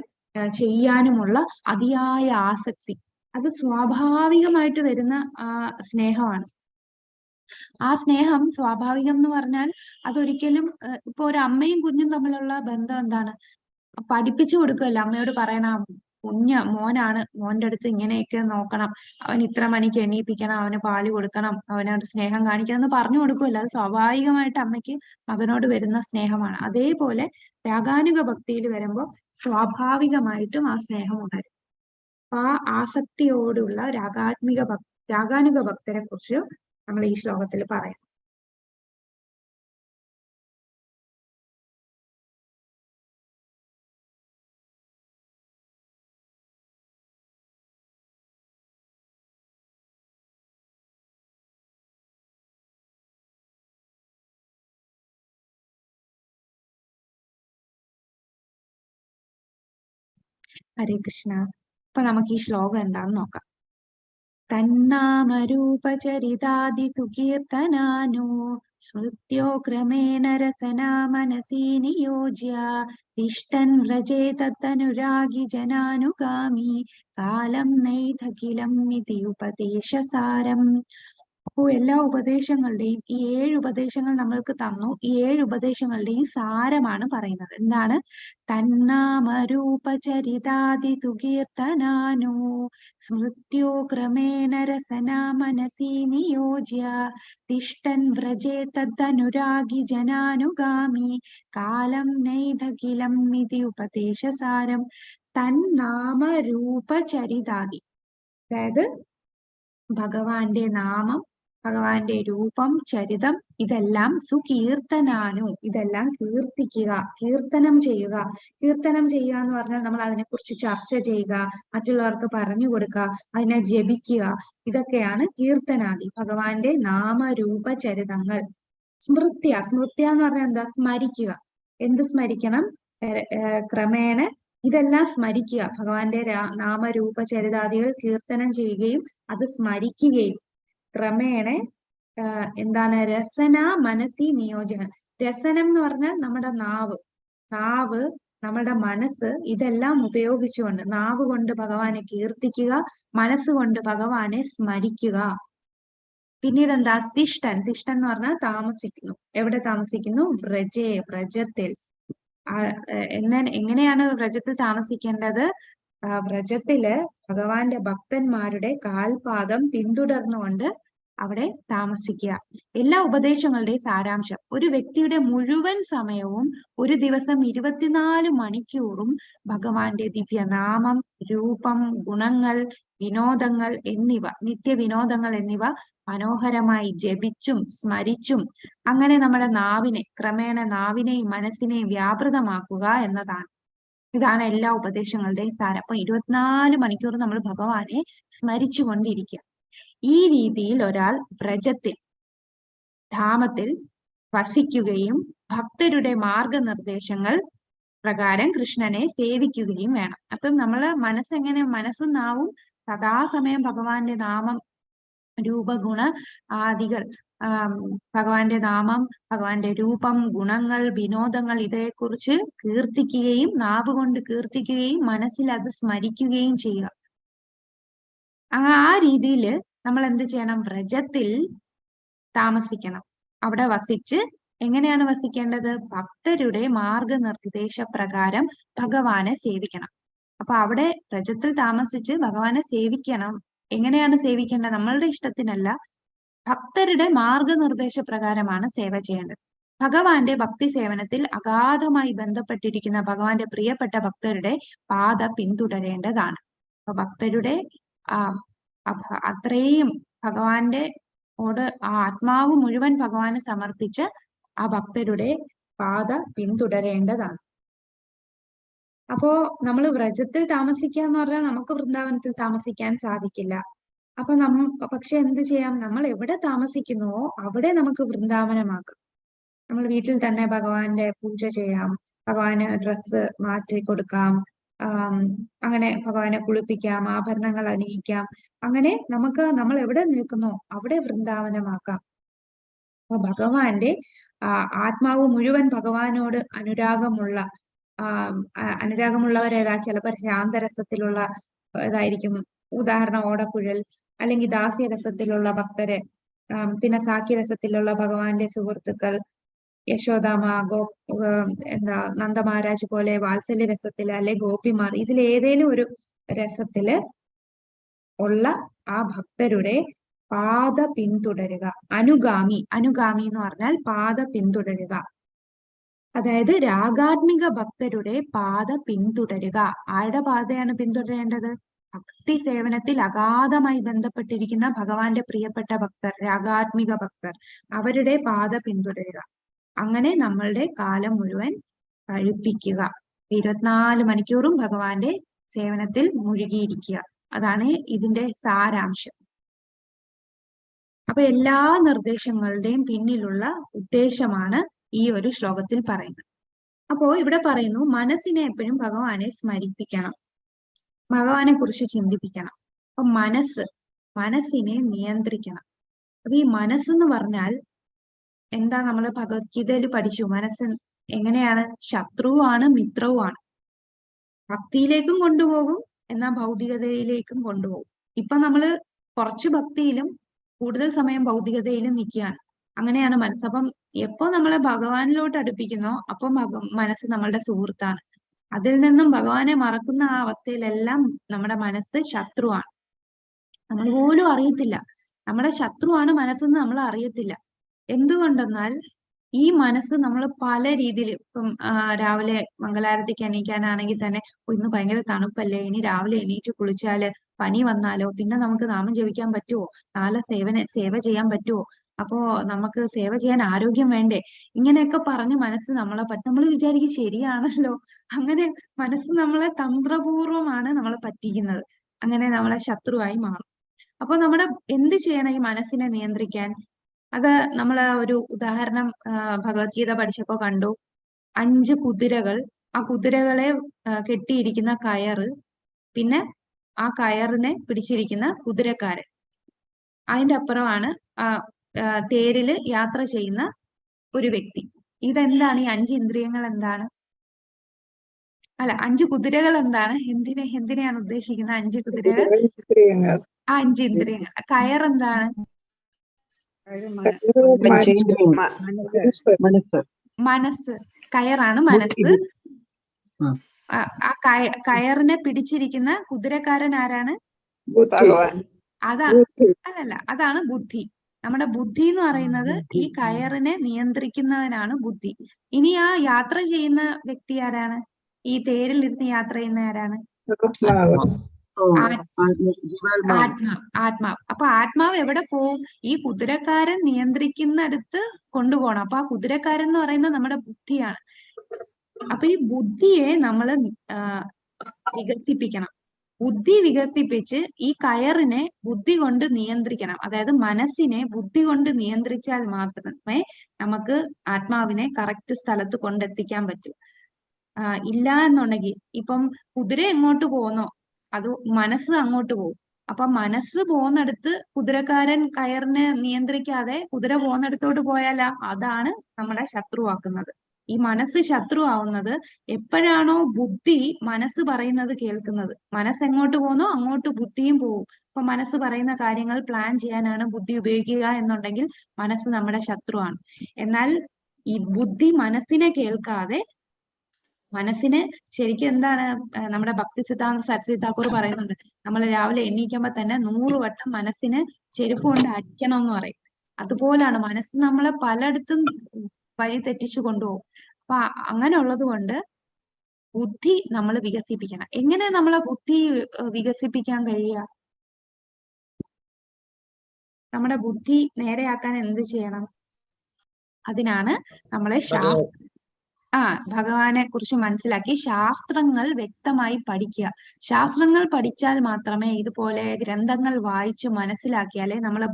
ചെയ്യാനുമുള്ള അതിയായ ആസക്തി, അത് സ്വാഭാവികമായിട്ട് വരുന്ന സ്നേഹമാണ്. ആ സ്നേഹം സ്വാഭാവികം എന്ന് പറഞ്ഞാൽ അതൊരിക്കലും ഇപ്പൊ ഒരു അമ്മയും കുഞ്ഞും തമ്മിലുള്ള ബന്ധം എന്താണ്, പഠിപ്പിച്ചു കൊടുക്കുമല്ലോ. അമ്മയോട് പറയണം, മോനാണ്, മോന്റെ അടുത്ത് ഇങ്ങനെയൊക്കെ നോക്കണം, അവൻ ഇത്ര മണിക്ക് എണീപ്പിക്കണം, അവന് പാല് കൊടുക്കണം, അവനോട് സ്നേഹം കാണിക്കണം എന്ന് പറഞ്ഞു കൊടുക്കുമല്ലോ. അത് സ്വാഭാവികമായിട്ട് അമ്മയ്ക്ക് മകനോട് വരുന്ന സ്നേഹമാണ്. അതേപോലെ രാഗാനുഗ ഭക്തിയിൽ വരുമ്പോൾ സ്വാഭാവികമായിട്ടും ആ സ്നേഹം ഉണരും. അപ്പൊ ആ ആസക്തിയോടുള്ള രാഗാനുഗ ഭക്തരെ കുറിച്ച് നമ്മൾ ഈ ശ്ലോകത്തിൽ പറയാം. ഹരേ കൃഷ്ണ. അപ്പൊ നമുക്ക് ഈ ശ്ലോകം എന്താണെന്ന് നോക്കാം. തന്നാമരൂപചരിതാദിതുകീർത്തനാനോ സ്മൃത്യോ ക്രമേണ രസനാ മനസി നിയോജ്യ തിഷ്ടൻ വ്രജേതനുരാഗി ജനാനുഗാമി കാലം നൈധകിലം ഇതി ഉപദേശസാരം. അപ്പോ എല്ലാ ഉപദേശങ്ങളുടെയും ഈ 7 ഉപദേശങ്ങൾ നമ്മൾക്ക് തന്നു. ഈ 7 ഉപദേശങ്ങളുടെയും സാരമാണ് പറയുന്നത്. എന്താണ്? തന്നാമരൂപചരിതാദിതുകീർത്തനാനോ സ്മൃത്യോ ക്രമേണ രസനാ മനസി നിയോജ്യ തിഷ്ടൻ വ്രജേതനുരാഗി ജനാനുഗാമി കാലം നൈധകിലം ഇതി ഉപദേശസാരം. തന്നാമരൂപചരിതാദി, അതായത് ഭഗവാന്റെ നാമം, ഭഗവാന്റെ രൂപം, ചരിതം, ഇതെല്ലാം സുകീർത്തനാനു, ഇതെല്ലാം കീർത്തിക്കുക, കീർത്തനം ചെയ്യുക. കീർത്തനം ചെയ്യുക എന്ന് പറഞ്ഞാൽ നമ്മൾ അതിനെക്കുറിച്ച് ചർച്ച ചെയ്യുക, മറ്റുള്ളവർക്ക് പറഞ്ഞു കൊടുക്കുക, അതിനെ ജപിക്കുക, ഇതൊക്കെയാണ് കീർത്തനാദി. ഭഗവാന്റെ നാമരൂപ ചരിതങ്ങൾ. സ്മൃത്യ എന്ന് പറഞ്ഞാൽ എന്താ? സ്മരിക്കുക. എന്ത് സ്മരിക്കണം? ക്രമേണ ഇതെല്ലാം സ്മരിക്കുക. ഭഗവാന്റെ നാമരൂപ ചരിതാദികൾ കീർത്തനം ചെയ്യുകയും അത് സ്മരിക്കുകയും ക്രമേണ എന്താണ്? രസന മനസ്സി നിയോജന. രസനം എന്ന് പറഞ്ഞാൽ നമ്മുടെ നാവ്, നമ്മുടെ മനസ്സ്, ഇതെല്ലാം ഉപയോഗിച്ചുകൊണ്ട് നാവ് കൊണ്ട് ഭഗവാനെ കീർത്തിക്കുക, മനസ്സുകൊണ്ട് ഭഗവാനെ സ്മരിക്കുക. പിന്നീട് എന്താ? തിഷ്ടൻ എന്ന് പറഞ്ഞാൽ താമസിക്കുന്നു. എവിടെ താമസിക്കുന്നു? വ്രജത്തിൽ. എങ്ങനെയാണ് വ്രജത്തിൽ താമസിക്കേണ്ടത്? വ്രജത്തില് ഭഗവാന്റെ ഭക്തന്മാരുടെ കാൽപാദം പിന്തുടർന്നുകൊണ്ട് അവിടെ താമസിക്കുക. എല്ലാ ഉപദേശങ്ങളുടെയും സാരാംശം: ഒരു വ്യക്തിയുടെ മുഴുവൻ സമയവും ഒരു ദിവസം 24 മണിക്കൂറും ഭഗവാന്റെ ദിവ്യനാമം, രൂപം, ഗുണങ്ങൾ, വിനോദങ്ങൾ എന്നിവ, നിത്യവിനോദങ്ങൾ എന്നിവ മനോഹരമായി ജപിച്ചും സ്മരിച്ചും അങ്ങനെ നമ്മുടെ നാവിനെ, ക്രമേണ നാവിനെയും മനസ്സിനെയും വ്യാപൃതമാക്കുക എന്നതാണ്. ഇതാണ് എല്ലാ ഉപദേശങ്ങളുടെയും സാരം. അപ്പൊ 24 മണിക്കൂർ നമ്മൾ ഭഗവാനെ സ്മരിച്ചു കൊണ്ടിരിക്കുക. ഈ രീതിയിൽ ഒരാൾ വ്രജത്തിൽ, ധാമത്തിൽ വസിക്കുകയും ഭക്തരുടെ മാർഗനിർദ്ദേശങ്ങൾ പ്രകാരം കൃഷ്ണനെ സേവിക്കുകയും വേണം. അപ്പം നമ്മള് മനസ്സും നാവും സദാസമയം ഭഗവാന്റെ നാമം, രൂപഗുണ ആദികൾ, ഭഗവാന്റെ നാമം, ഭഗവാന്റെ രൂപം, ഗുണങ്ങൾ, വിനോദങ്ങൾ, ഇതേക്കുറിച്ച് കീർത്തിക്കുകയും നാവ് കൊണ്ട് കീർത്തിക്കുകയും മനസ്സിൽ അത് സ്മരിക്കുകയും ചെയ്യുക. ആ രീതിയിൽ നമ്മൾ എന്ത് ചെയ്യണം? വ്രജത്തിൽ താമസിക്കണം. അവിടെ വസിച്ച് എങ്ങനെയാണ് വസിക്കേണ്ടത്? ഭക്തരുടെ മാർഗനിർദ്ദേശ പ്രകാരം ഭഗവാനെ സേവിക്കണം. അപ്പൊ അവിടെ വ്രജത്തിൽ താമസിച്ച് ഭഗവാനെ സേവിക്കണം. എങ്ങനെയാണ് സേവിക്കേണ്ടത്? നമ്മളുടെ ഇഷ്ടത്തിനല്ല, ഭക്തരുടെ മാർഗനിർദ്ദേശ പ്രകാരമാണ് സേവ ചെയ്യേണ്ടത്. ഭഗവാന്റെ ഭക്തി സേവനത്തിൽ അഗാധമായി ബന്ധപ്പെട്ടിരിക്കുന്ന ഭഗവാന്റെ പ്രിയപ്പെട്ട ഭക്തരുടെ പാത പിന്തുടരേണ്ടതാണ്. അപ്പൊ ഭക്തരുടെ ആ അത്രയും ഭഗവാന്റെ ആ ആത്മാവ് മുഴുവൻ ഭഗവാന് സമർപ്പിച്ച് ആ ഭക്തരുടെ പാത പിന്തുടരേണ്ടതാണ്. അപ്പോ നമ്മൾ വ്രജത്തിൽ താമസിക്കുക എന്ന് പറഞ്ഞാൽ നമുക്ക് വൃന്ദാവനത്തിൽ താമസിക്കാൻ സാധിക്കില്ല. അപ്പൊ പക്ഷെ എന്ത് ചെയ്യാം, നമ്മൾ എവിടെ താമസിക്കുന്നുവോ അവിടെ നമുക്ക് വൃന്ദാവനമാക്കാം. നമ്മൾ വീട്ടിൽ തന്നെ ഭഗവാന്റെ പൂജ ചെയ്യാം, ഭഗവാന് ഡ്രസ്സ് മാറ്റി കൊടുക്കാം, അങ്ങനെ ഭഗവാനെ കുളിപ്പിക്കാം, ആഭരണങ്ങൾ അണിയിക്കാം. അങ്ങനെ നമുക്ക് നമ്മൾ എവിടെ നിൽക്കുന്നോ അവിടെ വൃന്ദാവനമാക്കാം. അപ്പൊ ഭഗവാന്റെ ആത്മാവ് മുഴുവൻ ഭഗവാനോട് അനുരാഗമുള്ളവരേതാ? ചിലപ്പോൾ ശാന്തരസത്തിലുള്ള ഇതായിരിക്കും, ഉദാഹരണം ഓടക്കുഴൽ, അല്ലെങ്കിൽ ദാസ്യരസത്തിലുള്ള ഭക്തര്, പിന്നെ സാഖ്യരസത്തിലുള്ള ഭഗവാന്റെ സുഹൃത്തുക്കൾ, യശോദാമ, നന്ദ മഹാരാജ് പോലെ വാത്സല്യ രസത്തില്, അല്ലെ ഗോപിമാർ, ഇതിലേതേലും ഒരു രസത്തില് ഉള്ള ആ ഭക്തരുടെ പാത പിന്തുടരുക. അനുഗാമി എന്ന് പറഞ്ഞാൽ പാത പിന്തുടരുക. അതായത് രാഗാത്മിക ഭക്തരുടെ പാത പിന്തുടരുക. ആരുടെ പാതയാണ് പിന്തുടരേണ്ടത്? ഭക്തി സേവനത്തിൽ അഗാധമായി ബന്ധപ്പെട്ടിരിക്കുന്ന ഭഗവാന്റെ പ്രിയപ്പെട്ട ഭക്തർ, രാഗാത്മിക ഭക്തർ, അവരുടെ പാത പിന്തുടരുക. അങ്ങനെ നമ്മളുടെ കാലം മുഴുവൻ കഴിപ്പിക്കുക. 24 മണിക്കൂറും ഭഗവാന്റെ സേവനത്തിൽ മുഴുകിയിരിക്കുക. അതാണ് ഇതിന്റെ സാരാംശം. അപ്പൊ എല്ലാ നിർദ്ദേശങ്ങളുടെയും പിന്നിലുള്ള ഉദ്ദേശമാണ് ഈ ഒരു ശ്ലോകത്തിൽ പറയുന്നത്. അപ്പോ ഇവിടെ പറയുന്നു, മനസ്സിനെ എപ്പോഴും ഭഗവാനെ സ്മരിപ്പിക്കണം, ഭഗവാനെ കുറിച്ച് ചിന്തിപ്പിക്കണം. അപ്പൊ മനസ്സിനെ നിയന്ത്രിക്കണം. അപ്പൊ ഈ മനസ്സെന്ന് പറഞ്ഞാൽ എന്താ? നമ്മൾ ഭഗവത്ഗീതയിൽ പഠിച്ചു, മനസ്സ് എങ്ങനെയാണ്? ശത്രുവാണ്, മിത്രവുമാണ്. ഭക്തിയിലേക്കും കൊണ്ടുപോകും, എന്നാൽ ഭൗതികതയിലേക്കും കൊണ്ടുപോകും. ഇപ്പൊ നമ്മള് കുറച്ച് ഭക്തിയിലും കൂടുതൽ സമയം ഭൗതികതയിലും നിൽക്കുകയാണ്. അങ്ങനെയാണ് മനസ്സ്. അപ്പം എപ്പോ നമ്മളെ ഭഗവാനിലോട്ട് അടുപ്പിക്കുന്നോ അപ്പൊ മനസ്സ് നമ്മളുടെ സുഹൃത്താണ്. അതിൽ നിന്നും ഭഗവാനെ മറക്കുന്ന ആ അവസ്ഥയിലെല്ലാം നമ്മുടെ മനസ്സ് ശത്രുവാണ്. നമ്മൾ പോലും അറിയത്തില്ല നമ്മുടെ ശത്രുവാണ് മനസ്സെന്ന് നമ്മൾ അറിയത്തില്ല. എന്തുകൊണ്ടെന്നാൽ ഈ മനസ്സ് നമ്മൾ പല രീതിയിൽ, ഇപ്പം രാവിലെ മംഗലാരതിക്ക് എണീക്കാനാണെങ്കിൽ തന്നെ ഇന്ന് ഭയങ്കര തണുപ്പല്ലേ, ഇനി രാവിലെ എണീറ്റ് കുളിച്ചാല് പനി വന്നാലോ, പിന്നെ നമുക്ക് നാമം ജപിക്കാൻ പറ്റുമോ, നാളെ സേവ ചെയ്യാൻ പറ്റുമോ, അപ്പോ നമുക്ക് സേവ ചെയ്യാൻ ആരോഗ്യം വേണ്ടേ, ഇങ്ങനെയൊക്കെ പറഞ്ഞ് മനസ്സ് നമ്മൾ വിചാരിക്കും ശരിയാണല്ലോ. അങ്ങനെ മനസ്സ് നമ്മളെ തന്ത്രപൂർവമാണ് നമ്മളെ പറ്റിക്കുന്നത്. അങ്ങനെ നമ്മളെ ശത്രുവായി മാറും. അപ്പൊ നമ്മുടെ എന്ത് ചെയ്യണം ഈ മനസ്സിനെ നിയന്ത്രിക്കാൻ? അത് നമ്മൾ ഒരു ഉദാഹരണം ഭഗവത്ഗീത പഠിച്ചപ്പോ കണ്ടു. 5 കുതിരകൾ, ആ കുതിരകളെ കെട്ടിയിരിക്കുന്ന കയറ്, പിന്നെ ആ കയറിനെ പിടിച്ചിരിക്കുന്ന കുതിരക്കാരൻ, അതിന്റെ അപ്പുറമാണ് തേരില് യാത്ര ചെയ്യുന്ന ഒരു വ്യക്തി. ഇതെന്താണ്? ഈ 5 ഇന്ദ്രിയങ്ങൾ എന്താണ്? അല്ല, 5 കുതിരകൾ എന്താണ്? എന്തിനെയാണ് ഉദ്ദേശിക്കുന്നത്? 5 കുതിരകൾ, 5 ഇന്ദ്രിയങ്ങൾ. കയറെന്താണ്? മനസ്സ്. കയറാണ് മനസ്സ്. ആ കയറിനെ പിടിച്ചിരിക്കുന്ന കുതിരക്കാരൻ ആരാണ്? അതാണ് ബുദ്ധി. നമ്മുടെ ബുദ്ധി എന്ന് പറയുന്നത് ഈ കയറിനെ നിയന്ത്രിക്കുന്നവനാണ് ബുദ്ധി. ഇനി ആ യാത്ര ചെയ്യുന്ന വ്യക്തി ആരാണ്? ഈ തേരിലിരുന്ന് യാത്ര ചെയ്യുന്ന ആരാണ്? ആത്മാവ്. അപ്പൊ ആത്മാവ് എവിടെ പോവും? ഈ കുതിരക്കാരൻ നിയന്ത്രിക്കുന്നിടത്ത് കൊണ്ടുപോകണം. അപ്പൊ ആ കുതിരക്കാരൻ എന്ന് പറയുന്നത് നമ്മുടെ ബുദ്ധിയാണ്. അപ്പൊ ഈ ബുദ്ധിയെ നമ്മൾ വികസിപ്പിക്കണം. ബുദ്ധി വികസിപ്പിച്ച് ഈ കയറിനെ ബുദ്ധി കൊണ്ട് നിയന്ത്രിക്കണം. അതായത് മനസ്സിനെ ബുദ്ധി കൊണ്ട് നിയന്ത്രിച്ചാൽ മാത്രമേ നമുക്ക് ആത്മാവിനെ കറക്റ്റ് സ്ഥലത്ത് കൊണ്ടെത്തിക്കാൻ പറ്റൂ. ഇല്ല എന്നുണ്ടെങ്കിൽ ഇപ്പം കുതിര എങ്ങോട്ട് പോകുന്നോ അത് മനസ്സ് അങ്ങോട്ട് പോകും. അപ്പൊ മനസ്സ് പോകുന്നിടത്ത് കുതിരക്കാരൻ കയറിനെ നിയന്ത്രിക്കാതെ കുതിര പോകുന്നിടത്തോട്ട് പോയാലാ അതാണ് നമ്മളെ ശത്രുവാക്കുന്നത്. ഈ മനസ്സ് ശത്രുവാവുന്നത് എപ്പോഴാണോ ബുദ്ധി മനസ്സ് പറയുന്നത് കേൾക്കുന്നത്. മനസ്സ് എങ്ങോട്ട് പോകുന്നോ അങ്ങോട്ട് ബുദ്ധിയും പോകും. അപ്പൊ മനസ്സ് പറയുന്ന കാര്യങ്ങൾ പ്ലാൻ ചെയ്യാനാണ് ബുദ്ധി ഉപയോഗിക്കുക എന്നുണ്ടെങ്കിൽ മനസ്സ് നമ്മുടെ ശത്രുവാണ്. എന്നാൽ ഈ ബുദ്ധി മനസ്സിനെ കേൾക്കാതെ, മനസ്സിന് ശരിക്കും എന്താണ് നമ്മുടെ ഭക്തി സിദ്ധാന്ത സരസ്വതി താക്കൂർ പറയുന്നുണ്ട്, നമ്മൾ രാവിലെ എണീക്കുമ്പോ തന്നെ 100 വട്ടം മനസ്സിന് ചെരുപ്പ് കൊണ്ട് അടിക്കണം എന്ന് പറയും. അതുപോലാണ് മനസ്സ് നമ്മളെ പലയിടത്തും വഴി തെറ്റിച്ചു കൊണ്ടുപോകും. അപ്പൊ അങ്ങനെ ഉള്ളത് കൊണ്ട് ബുദ്ധി നമ്മൾ വികസിപ്പിക്കണം. എങ്ങനെ നമ്മളെ ബുദ്ധി വികസിപ്പിക്കാൻ കഴിയുക? നമ്മുടെ ബുദ്ധി നേരെയാക്കാൻ എന്ത് ചെയ്യണം? അതിനാണ് നമ്മളെ ഭഗവാനെ കുറിച്ച് മനസ്സിലാക്കി ശാസ്ത്രങ്ങൾ വ്യക്തമായി പഠിക്കുക. ശാസ്ത്രങ്ങൾ പഠിച്ചാൽ മാത്രമേ, ഇതുപോലെ ഗ്രന്ഥങ്ങൾ വായിച്ച് മനസ്സിലാക്കിയാലേ നമ്മളെ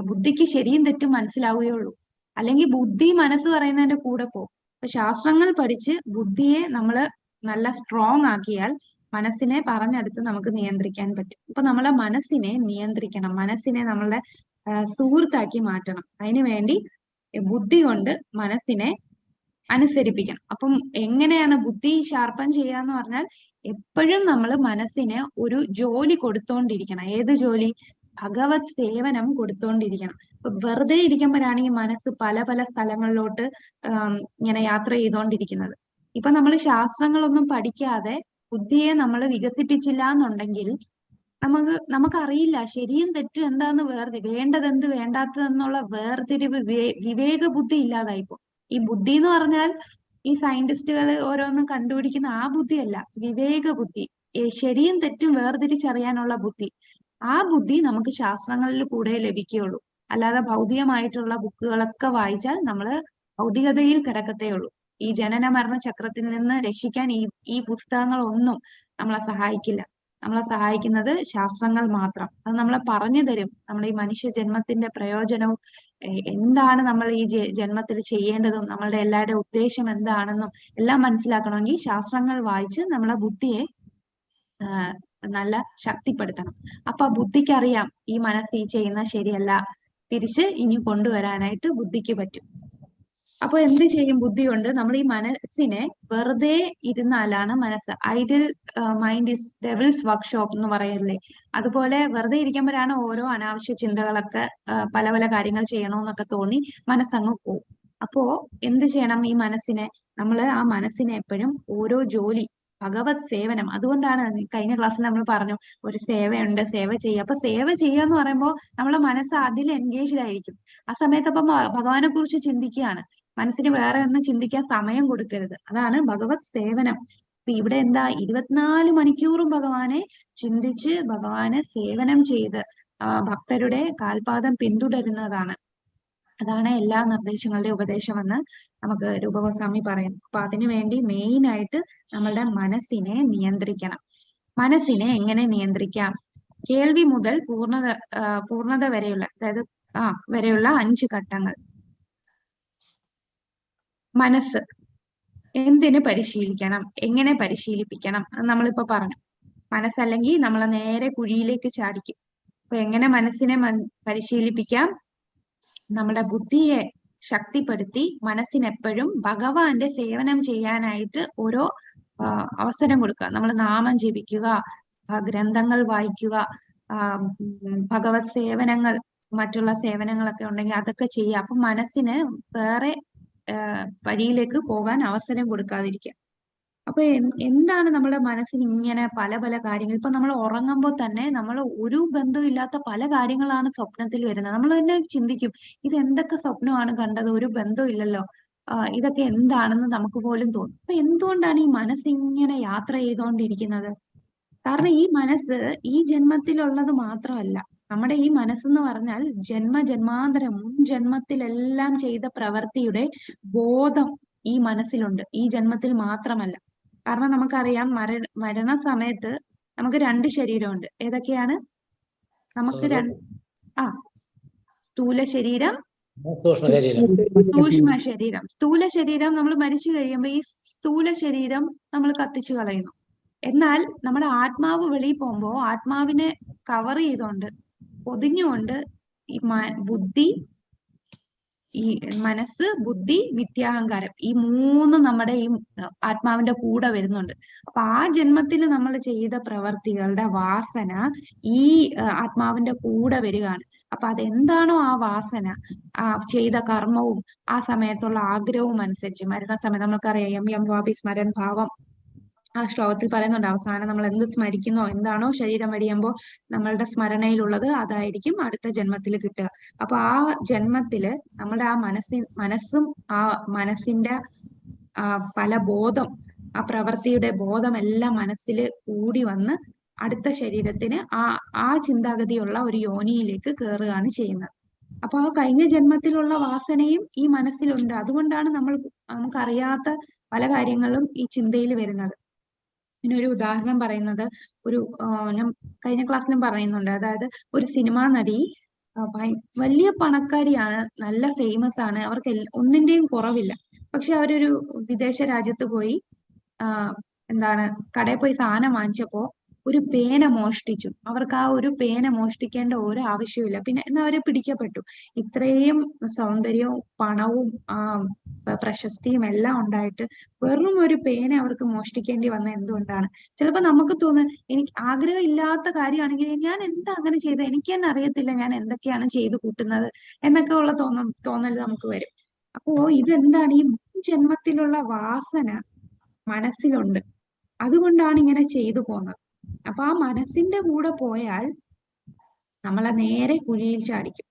ബുദ്ധിക്ക് ശരിയും തെറ്റും മനസ്സിലാവുകയുള്ളൂ. അല്ലെങ്കിൽ ബുദ്ധി മനസ്സ് പറയുന്നതിന്റെ കൂടെ പോകും. അപ്പൊ ശാസ്ത്രങ്ങൾ പഠിച്ച് ബുദ്ധിയെ നമ്മള് നല്ല സ്ട്രോങ് ആക്കിയാൽ മനസ്സിനെ പറഞ്ഞെടുത്ത് നമുക്ക് നിയന്ത്രിക്കാൻ പറ്റും. അപ്പൊ നമ്മളെ മനസ്സിനെ നിയന്ത്രിക്കണം, മനസ്സിനെ നമ്മളുടെ സുഹൃത്താക്കി മാറ്റണം. അതിനു വേണ്ടി ബുദ്ധി കൊണ്ട് മനസ്സിനെ അനുസരിപ്പിക്കണം. അപ്പം എങ്ങനെയാണ് ബുദ്ധി ഷാർപ്പൻ ചെയ്യാന്ന് പറഞ്ഞാൽ, എപ്പോഴും നമ്മൾ മനസ്സിന് ഒരു ജോലി കൊടുത്തോണ്ടിരിക്കണം. ഏത് ജോലി? ഭഗവത് സേവനം കൊടുത്തോണ്ടിരിക്കണം. അപ്പൊ വെറുതെ ഇരിക്കുമ്പോഴാണ് ഈ മനസ്സ് പല പല സ്ഥലങ്ങളിലോട്ട് ഇങ്ങനെ യാത്ര ചെയ്തുകൊണ്ടിരിക്കുന്നത്. ഇപ്പൊ നമ്മൾ ശാസ്ത്രങ്ങളൊന്നും പഠിക്കാതെ ബുദ്ധിയെ നമ്മൾ വികസിപ്പിച്ചില്ല എന്നുണ്ടെങ്കിൽ നമുക്കറിയില്ല ശരിയും തെറ്റും എന്താന്ന് വേണ്ടതെന്ത് വേണ്ടാത്തതെന്നുള്ള വേർതിരിവ്, വിവേക ബുദ്ധി ഇല്ലാതായിപ്പോ. ഈ ബുദ്ധി എന്ന് പറഞ്ഞാൽ ഈ സയന്റിസ്റ്റുകൾ ഓരോന്നും കണ്ടുപിടിക്കുന്ന ആ ബുദ്ധിയല്ല, വിവേക ബുദ്ധി, ശരിയും തെറ്റും വേർതിരിച്ചറിയാനുള്ള ബുദ്ധി. ആ ബുദ്ധി നമുക്ക് ശാസ്ത്രങ്ങളിൽ കൂടെ ലഭിക്കുകയുള്ളൂ. അല്ലാതെ ഭൗതികമായിട്ടുള്ള ബുക്കുകളൊക്കെ വായിച്ചാൽ നമ്മള് ഭൗതികതയിൽ കിടക്കത്തേ ഉള്ളൂ. ഈ ജനന മരണ ചക്രത്തിൽ നിന്ന് രക്ഷിക്കാൻ ഈ പുസ്തകങ്ങളൊന്നും നമ്മളെ സഹായിക്കില്ല. നമ്മളെ സഹായിക്കുന്നത് ശാസ്ത്രങ്ങൾ മാത്രം. അത് നമ്മളെ പറഞ്ഞു തരും നമ്മുടെ ഈ മനുഷ്യ ജന്മത്തിന്റെ പ്രയോജനവും എന്താണ് നമ്മൾ ഈ ജന്മത്തിൽ ചെയ്യേണ്ടതും നമ്മളുടെ എല്ലാവരുടെ ഉദ്ദേശം എന്താണെന്നും എല്ലാം മനസ്സിലാക്കണമെങ്കിൽ ശാസ്ത്രങ്ങൾ വായിച്ച് നമ്മളെ ബുദ്ധിയെ നല്ല ശക്തിപ്പെടുത്തണം. അപ്പൊ ബുദ്ധിക്ക് അറിയാം ഈ മനസ്സ് ഈ ചെയ്യുന്ന ശരിയല്ല, തിരിച്ച് ഇനി കൊണ്ടുവരാനായിട്ട് ബുദ്ധിക്ക് പറ്റും. അപ്പൊ എന്ത് ചെയ്യും ബുദ്ധി കൊണ്ട്? നമ്മൾ ഈ മനസ്സിനെ വെറുതെ ഇരുന്നാലാണ് മനസ്സ്, idle mind is devils workshop എന്ന് പറയല്ലേ, അതുപോലെ വെറുതെ ഇരിക്കുമ്പോഴാണ് ഓരോ അനാവശ്യ ചിന്തകളൊക്കെ പല പല കാര്യങ്ങൾ ചെയ്യണമെന്നൊക്കെ തോന്നി മനസ്സങ്ങ് പോവും. അപ്പോ എന്ത് ചെയ്യണം? ഈ മനസ്സിനെ ആ മനസ്സിനെ എപ്പോഴും ഓരോ ജോലി, ഭഗവത് സേവനം. അതുകൊണ്ടാണ് കഴിഞ്ഞ ക്ലാസ്സിൽ നമ്മൾ പറഞ്ഞു ഒരു സേവയുണ്ട്, സേവ ചെയ്യുക. അപ്പൊ സേവ ചെയ്യുക എന്ന് പറയുമ്പോൾ നമ്മളെ മനസ്സ് അതിൽ എൻഗേജ്ഡ് ആയിരിക്കും. ആ സമയത്ത് അപ്പം ഭഗവാനെ കുറിച്ച് ചിന്തിക്കുകയാണ്. മനസ്സിന് വേറെ ഒന്നും ചിന്തിക്കാൻ സമയം കൊടുക്കരുത്. അതാണ് ഭഗവത് സേവനം. അപ്പൊ ഇവിടെ എന്താ? 24 മണിക്കൂറും ഭഗവാനെ ചിന്തിച്ച് ഭഗവാനെ സേവനം ചെയ്ത് ഭക്തരുടെ കാൽപാദം പിന്തുടരുന്നതാണ്. അതാണ് എല്ലാ നിർദ്ദേശങ്ങളുടെ ഉപദേശമെന്ന് നമുക്ക് രൂപഗോസ്വാമി പറയുന്നു. അപ്പൊ അതിനു വേണ്ടി മെയിൻ ആയിട്ട് നമ്മളുടെ മനസ്സിനെ നിയന്ത്രിക്കണം. മനസ്സിനെ എങ്ങനെ നിയന്ത്രിക്കാം? കേൾവി മുതൽ പൂർണ്ണത വരെയുള്ള, അതായത് വരെയുള്ള 5 ഘട്ടങ്ങൾ. മനസ്സ് എന്തിന് പരിശീലിക്കണം, എങ്ങനെ പരിശീലിപ്പിക്കണം നമ്മളിപ്പോ പറഞ്ഞു. മനസ്സല്ലെങ്കിൽ നമ്മളെ നേരെ കുഴിയിലേക്ക് ചാടിക്കും. അപ്പൊ എങ്ങനെ മനസ്സിനെ പരിശീലിപ്പിക്കാം? നമ്മുടെ ബുദ്ധിയെ ശക്തിപ്പെടുത്തി മനസ്സിനെപ്പോഴും ഭഗവാന്റെ സേവനം ചെയ്യാനായിട്ട് ഓരോ അവസരം കൊടുക്കുക. നമ്മൾ നാമം ജപിക്കുക, ഗ്രന്ഥങ്ങൾ വായിക്കുക, ഭഗവത് സേവനങ്ങൾ, മറ്റുള്ള സേവനങ്ങളൊക്കെ ഉണ്ടെങ്കിൽ അതൊക്കെ ചെയ്യുക. അപ്പൊ മനസ്സിന് വേറെ വഴിയിലേക്ക് പോകാൻ അവസരം കൊടുക്കാതിരിക്കുക. അപ്പൊ എന്താണ് നമ്മുടെ മനസ്സിന് ഇങ്ങനെ പല പല കാര്യങ്ങൾ? ഇപ്പൊ നമ്മൾ ഉറങ്ങുമ്പോൾ തന്നെ നമ്മൾ ഒരു ബന്ധമില്ലാത്ത പല കാര്യങ്ങളാണ് സ്വപ്നത്തിൽ വരുന്നത്. നമ്മൾ തന്നെ ചിന്തിക്കും, ഇത് എന്തൊക്കെ സ്വപ്നമാണ് കണ്ടത്, ഒരു ബന്ധമില്ലല്ലോ, ഇതൊക്കെ എന്താണെന്ന് നമുക്ക് പോലും തോന്നും. അപ്പൊ എന്തുകൊണ്ടാണ് ഈ മനസ്സ് ഇങ്ങനെ യാത്ര ചെയ്തുകൊണ്ടിരിക്കുന്നത്? കാരണം ഈ മനസ്സ് ഈ ജന്മത്തിലുള്ളത് മാത്രമല്ല. നമ്മുടെ ഈ മനസ്സെന്ന് പറഞ്ഞാൽ ജന്മാന്തരം മുൻ ജന്മത്തിലെല്ലാം ചെയ്ത പ്രവൃത്തിയുടെ ബോധം ഈ മനസ്സിലുണ്ട്, ഈ ജന്മത്തിൽ മാത്രമല്ല. കാരണം നമുക്കറിയാം മരണ സമയത്ത് നമുക്ക് 2 ശരീരമുണ്ട്. ഏതൊക്കെയാണ്? നമുക്ക് സ്ഥൂല ശരീരം, സൂക്ഷ്മ ശരീരം. സ്ഥൂല ശരീരം നമ്മൾ മരിച്ചു കഴിയുമ്പോൾ ഈ സ്ഥൂല ശരീരം നമ്മൾ കത്തിച്ചു കളയുന്നു. എന്നാൽ നമ്മുടെ ആത്മാവ് വെളിയിൽ പോകുമ്പോൾ ആത്മാവിനെ കവർ ചെയ്തുകൊണ്ട്, പൊതിഞ്ഞുകൊണ്ട് ഈ ബുദ്ധി, ഈ മനസ്സ്, ബുദ്ധി, മിഥ്യാഹങ്കാരം, ഈ 3 നമ്മുടെ ഈ ആത്മാവിന്റെ കൂടെ വരുന്നുണ്ട്. അപ്പൊ ആ ജന്മത്തിൽ നമ്മൾ ചെയ്ത പ്രവർത്തികളുടെ വാസന ഈ ആത്മാവിന്റെ കൂടെ വരികയാണ്. അപ്പൊ അതെന്താണോ ആ വാസന, ചെയ്ത കർമ്മവും ആ സമയത്തുള്ള ആഗ്രഹവും അനുസരിച്ച് മരണസമയത്ത് നമുക്കറിയാം യം വാപി സ്മരൻ ഭാവം ആ ശ്ലോകത്തിൽ പറയുന്നുണ്ട്. അവസാനം നമ്മൾ എന്ത് സ്മരിക്കുന്നോ, എന്താണോ ശരീരം വെടിയുമ്പോൾ നമ്മളുടെ സ്മരണയിലുള്ളത് അതായിരിക്കും അടുത്ത ജന്മത്തിൽ കിട്ടുക. അപ്പൊ ആ ജന്മത്തില് നമ്മുടെ ആ മനസ്സും ആ മനസ്സിന്റെ പല ബോധം, ആ പ്രവൃത്തിയുടെ ബോധമെല്ലാം മനസ്സിൽ കൂടി വന്ന് അടുത്ത ശരീരത്തിന് ആ ചിന്താഗതിയുള്ള ഒരു യോനിയിലേക്ക് കയറുകയാണ് ചെയ്യുന്നത്. അപ്പൊ ആ കഴിഞ്ഞ ജന്മത്തിലുള്ള വാസനയും ഈ മനസ്സിലുണ്ട്. അതുകൊണ്ടാണ് നമുക്കറിയാത്ത പല കാര്യങ്ങളും ഈ ചിന്തയിൽ വരുന്നത്. ഇതിനൊരു ഉദാഹരണം പറയുന്നത് ഞാൻ കഴിഞ്ഞ ക്ലാസ്സിലും പറയുന്നുണ്ട്. അതായത് ഒരു സിനിമാ നടി വലിയ പണക്കാരിയാണ്, നല്ല ഫേമസ് ആണ്, അവർക്ക് ഒന്നിന്റെയും കുറവില്ല. പക്ഷെ അവരൊരു വിദേശ രാജ്യത്ത് പോയി കടയിൽ പോയി സാധനം വാങ്ങിച്ചപ്പോ ഒരു പേന മോഷ്ടിച്ചു. അവർക്ക് ആ ഒരു പേന മോഷ്ടിക്കേണ്ട ഒരു ആവശ്യമില്ല. പിന്നെ എന്നാ അവരെ പിടിക്കപ്പെട്ടു. ഇത്രയും സൗന്ദര്യവും പണവും പ്രശസ്തിയും എല്ലാം ഉണ്ടായിട്ട് വെറും ഒരു പേന അവർക്ക് മോഷ്ടിക്കേണ്ടി വന്ന എന്തുകൊണ്ടാണ്? ചിലപ്പോ നമുക്ക് തോന്നുന്നത്, എനിക്ക് ആഗ്രഹം ഇല്ലാത്ത കാര്യമാണെങ്കിൽ ഞാൻ എന്താ അങ്ങനെ ചെയ്തത്, എനിക്ക് തന്നെ അറിയത്തില്ല ഞാൻ എന്തൊക്കെയാണ് ചെയ്തു കൂട്ടുന്നത് എന്നൊക്കെ ഉള്ള തോന്നൽ നമുക്ക് വരും. അപ്പോ ഇതെന്താണ്? ഈ ജന്മത്തിലുള്ള വാസന മനസ്സിലുണ്ട്. അതുകൊണ്ടാണ് ഇങ്ങനെ ചെയ്തു പോകുന്നത്. അപ്പൊ ആ മനസ്സിന്റെ കൂടെ പോയാൽ നമ്മളെ നേരെ കുഴിയിൽ ചാടിക്കും.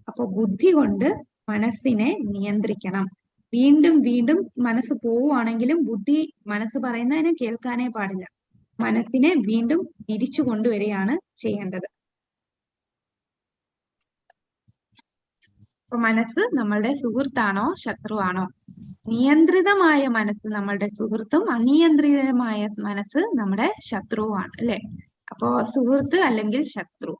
അപ്പൊ ബുദ്ധി കൊണ്ട് മനസ്സിനെ നിയന്ത്രിക്കണം. വീണ്ടും വീണ്ടും മനസ്സ് പോവുകയാണെങ്കിലും മനസ്സ് പറയുന്നതിനെ കേൾക്കാനേ പാടില്ല. മനസ്സിനെ വീണ്ടും തിരിച്ചു കൊണ്ടുവരികയാണ് ചെയ്യേണ്ടത്. അപ്പൊ മനസ്സ് നമ്മളുടെ സുഹൃത്താണോ ശത്രുവാണോ? നിയന്ത്രിതമായ മനസ്സ് നമ്മളുടെ സുഹൃത്തും അനിയന്ത്രിതമായ മനസ്സ് നമ്മുടെ ശത്രുവുമാണ്, അല്ലെ? അപ്പോ സുഹൃത്ത് അല്ലെങ്കിൽ ശത്രു.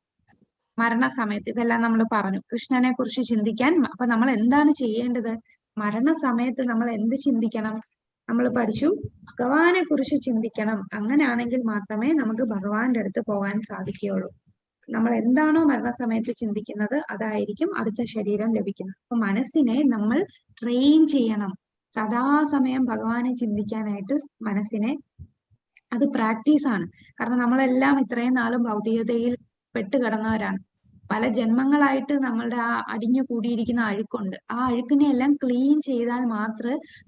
മരണസമയത്ത് ഇതെല്ലാം നമ്മൾ പറഞ്ഞു. കൃഷ്ണനെ കുറിച്ച് ചിന്തിക്കാൻ അപ്പൊ നമ്മൾ എന്താണ് ചെയ്യേണ്ടത്? മരണസമയത്ത് നമ്മൾ എന്ത് ചിന്തിക്കണം? നമ്മൾ പഠിച്ചു, ഭഗവാനെ കുറിച്ച് ചിന്തിക്കണം. അങ്ങനെയാണെങ്കിൽ മാത്രമേ നമുക്ക് ഭഗവാന്റെ അടുത്ത് പോകാൻ സാധിക്കുകയുള്ളൂ. നമ്മൾ എന്താണോ മരണസമയത്ത് ചിന്തിക്കുന്നത് അതായിരിക്കും അടുത്ത ശരീരം ലഭിക്കുന്നത്. അപ്പൊ മനസ്സിനെ നമ്മൾ ട്രെയിൻ ചെയ്യണം. സദാസമയം ഭഗവാനെ ചിന്തിക്കാനായിട്ട് മനസ്സിനെ, അത് പ്രാക്ടീസാണ്. കാരണം നമ്മളെല്ലാം ഇത്രയും നാളും ഭൗതികതയിൽ പെട്ടുകിടന്നവരാണ്. പല ജന്മങ്ങളായിട്ട് നമ്മളുടെ ആ അടിഞ്ഞു കൂടിയിരിക്കുന്ന അഴുക്കുണ്ട്. ആ അഴുക്കിനെ എല്ലാം ക്ലീൻ ചെയ്താൽ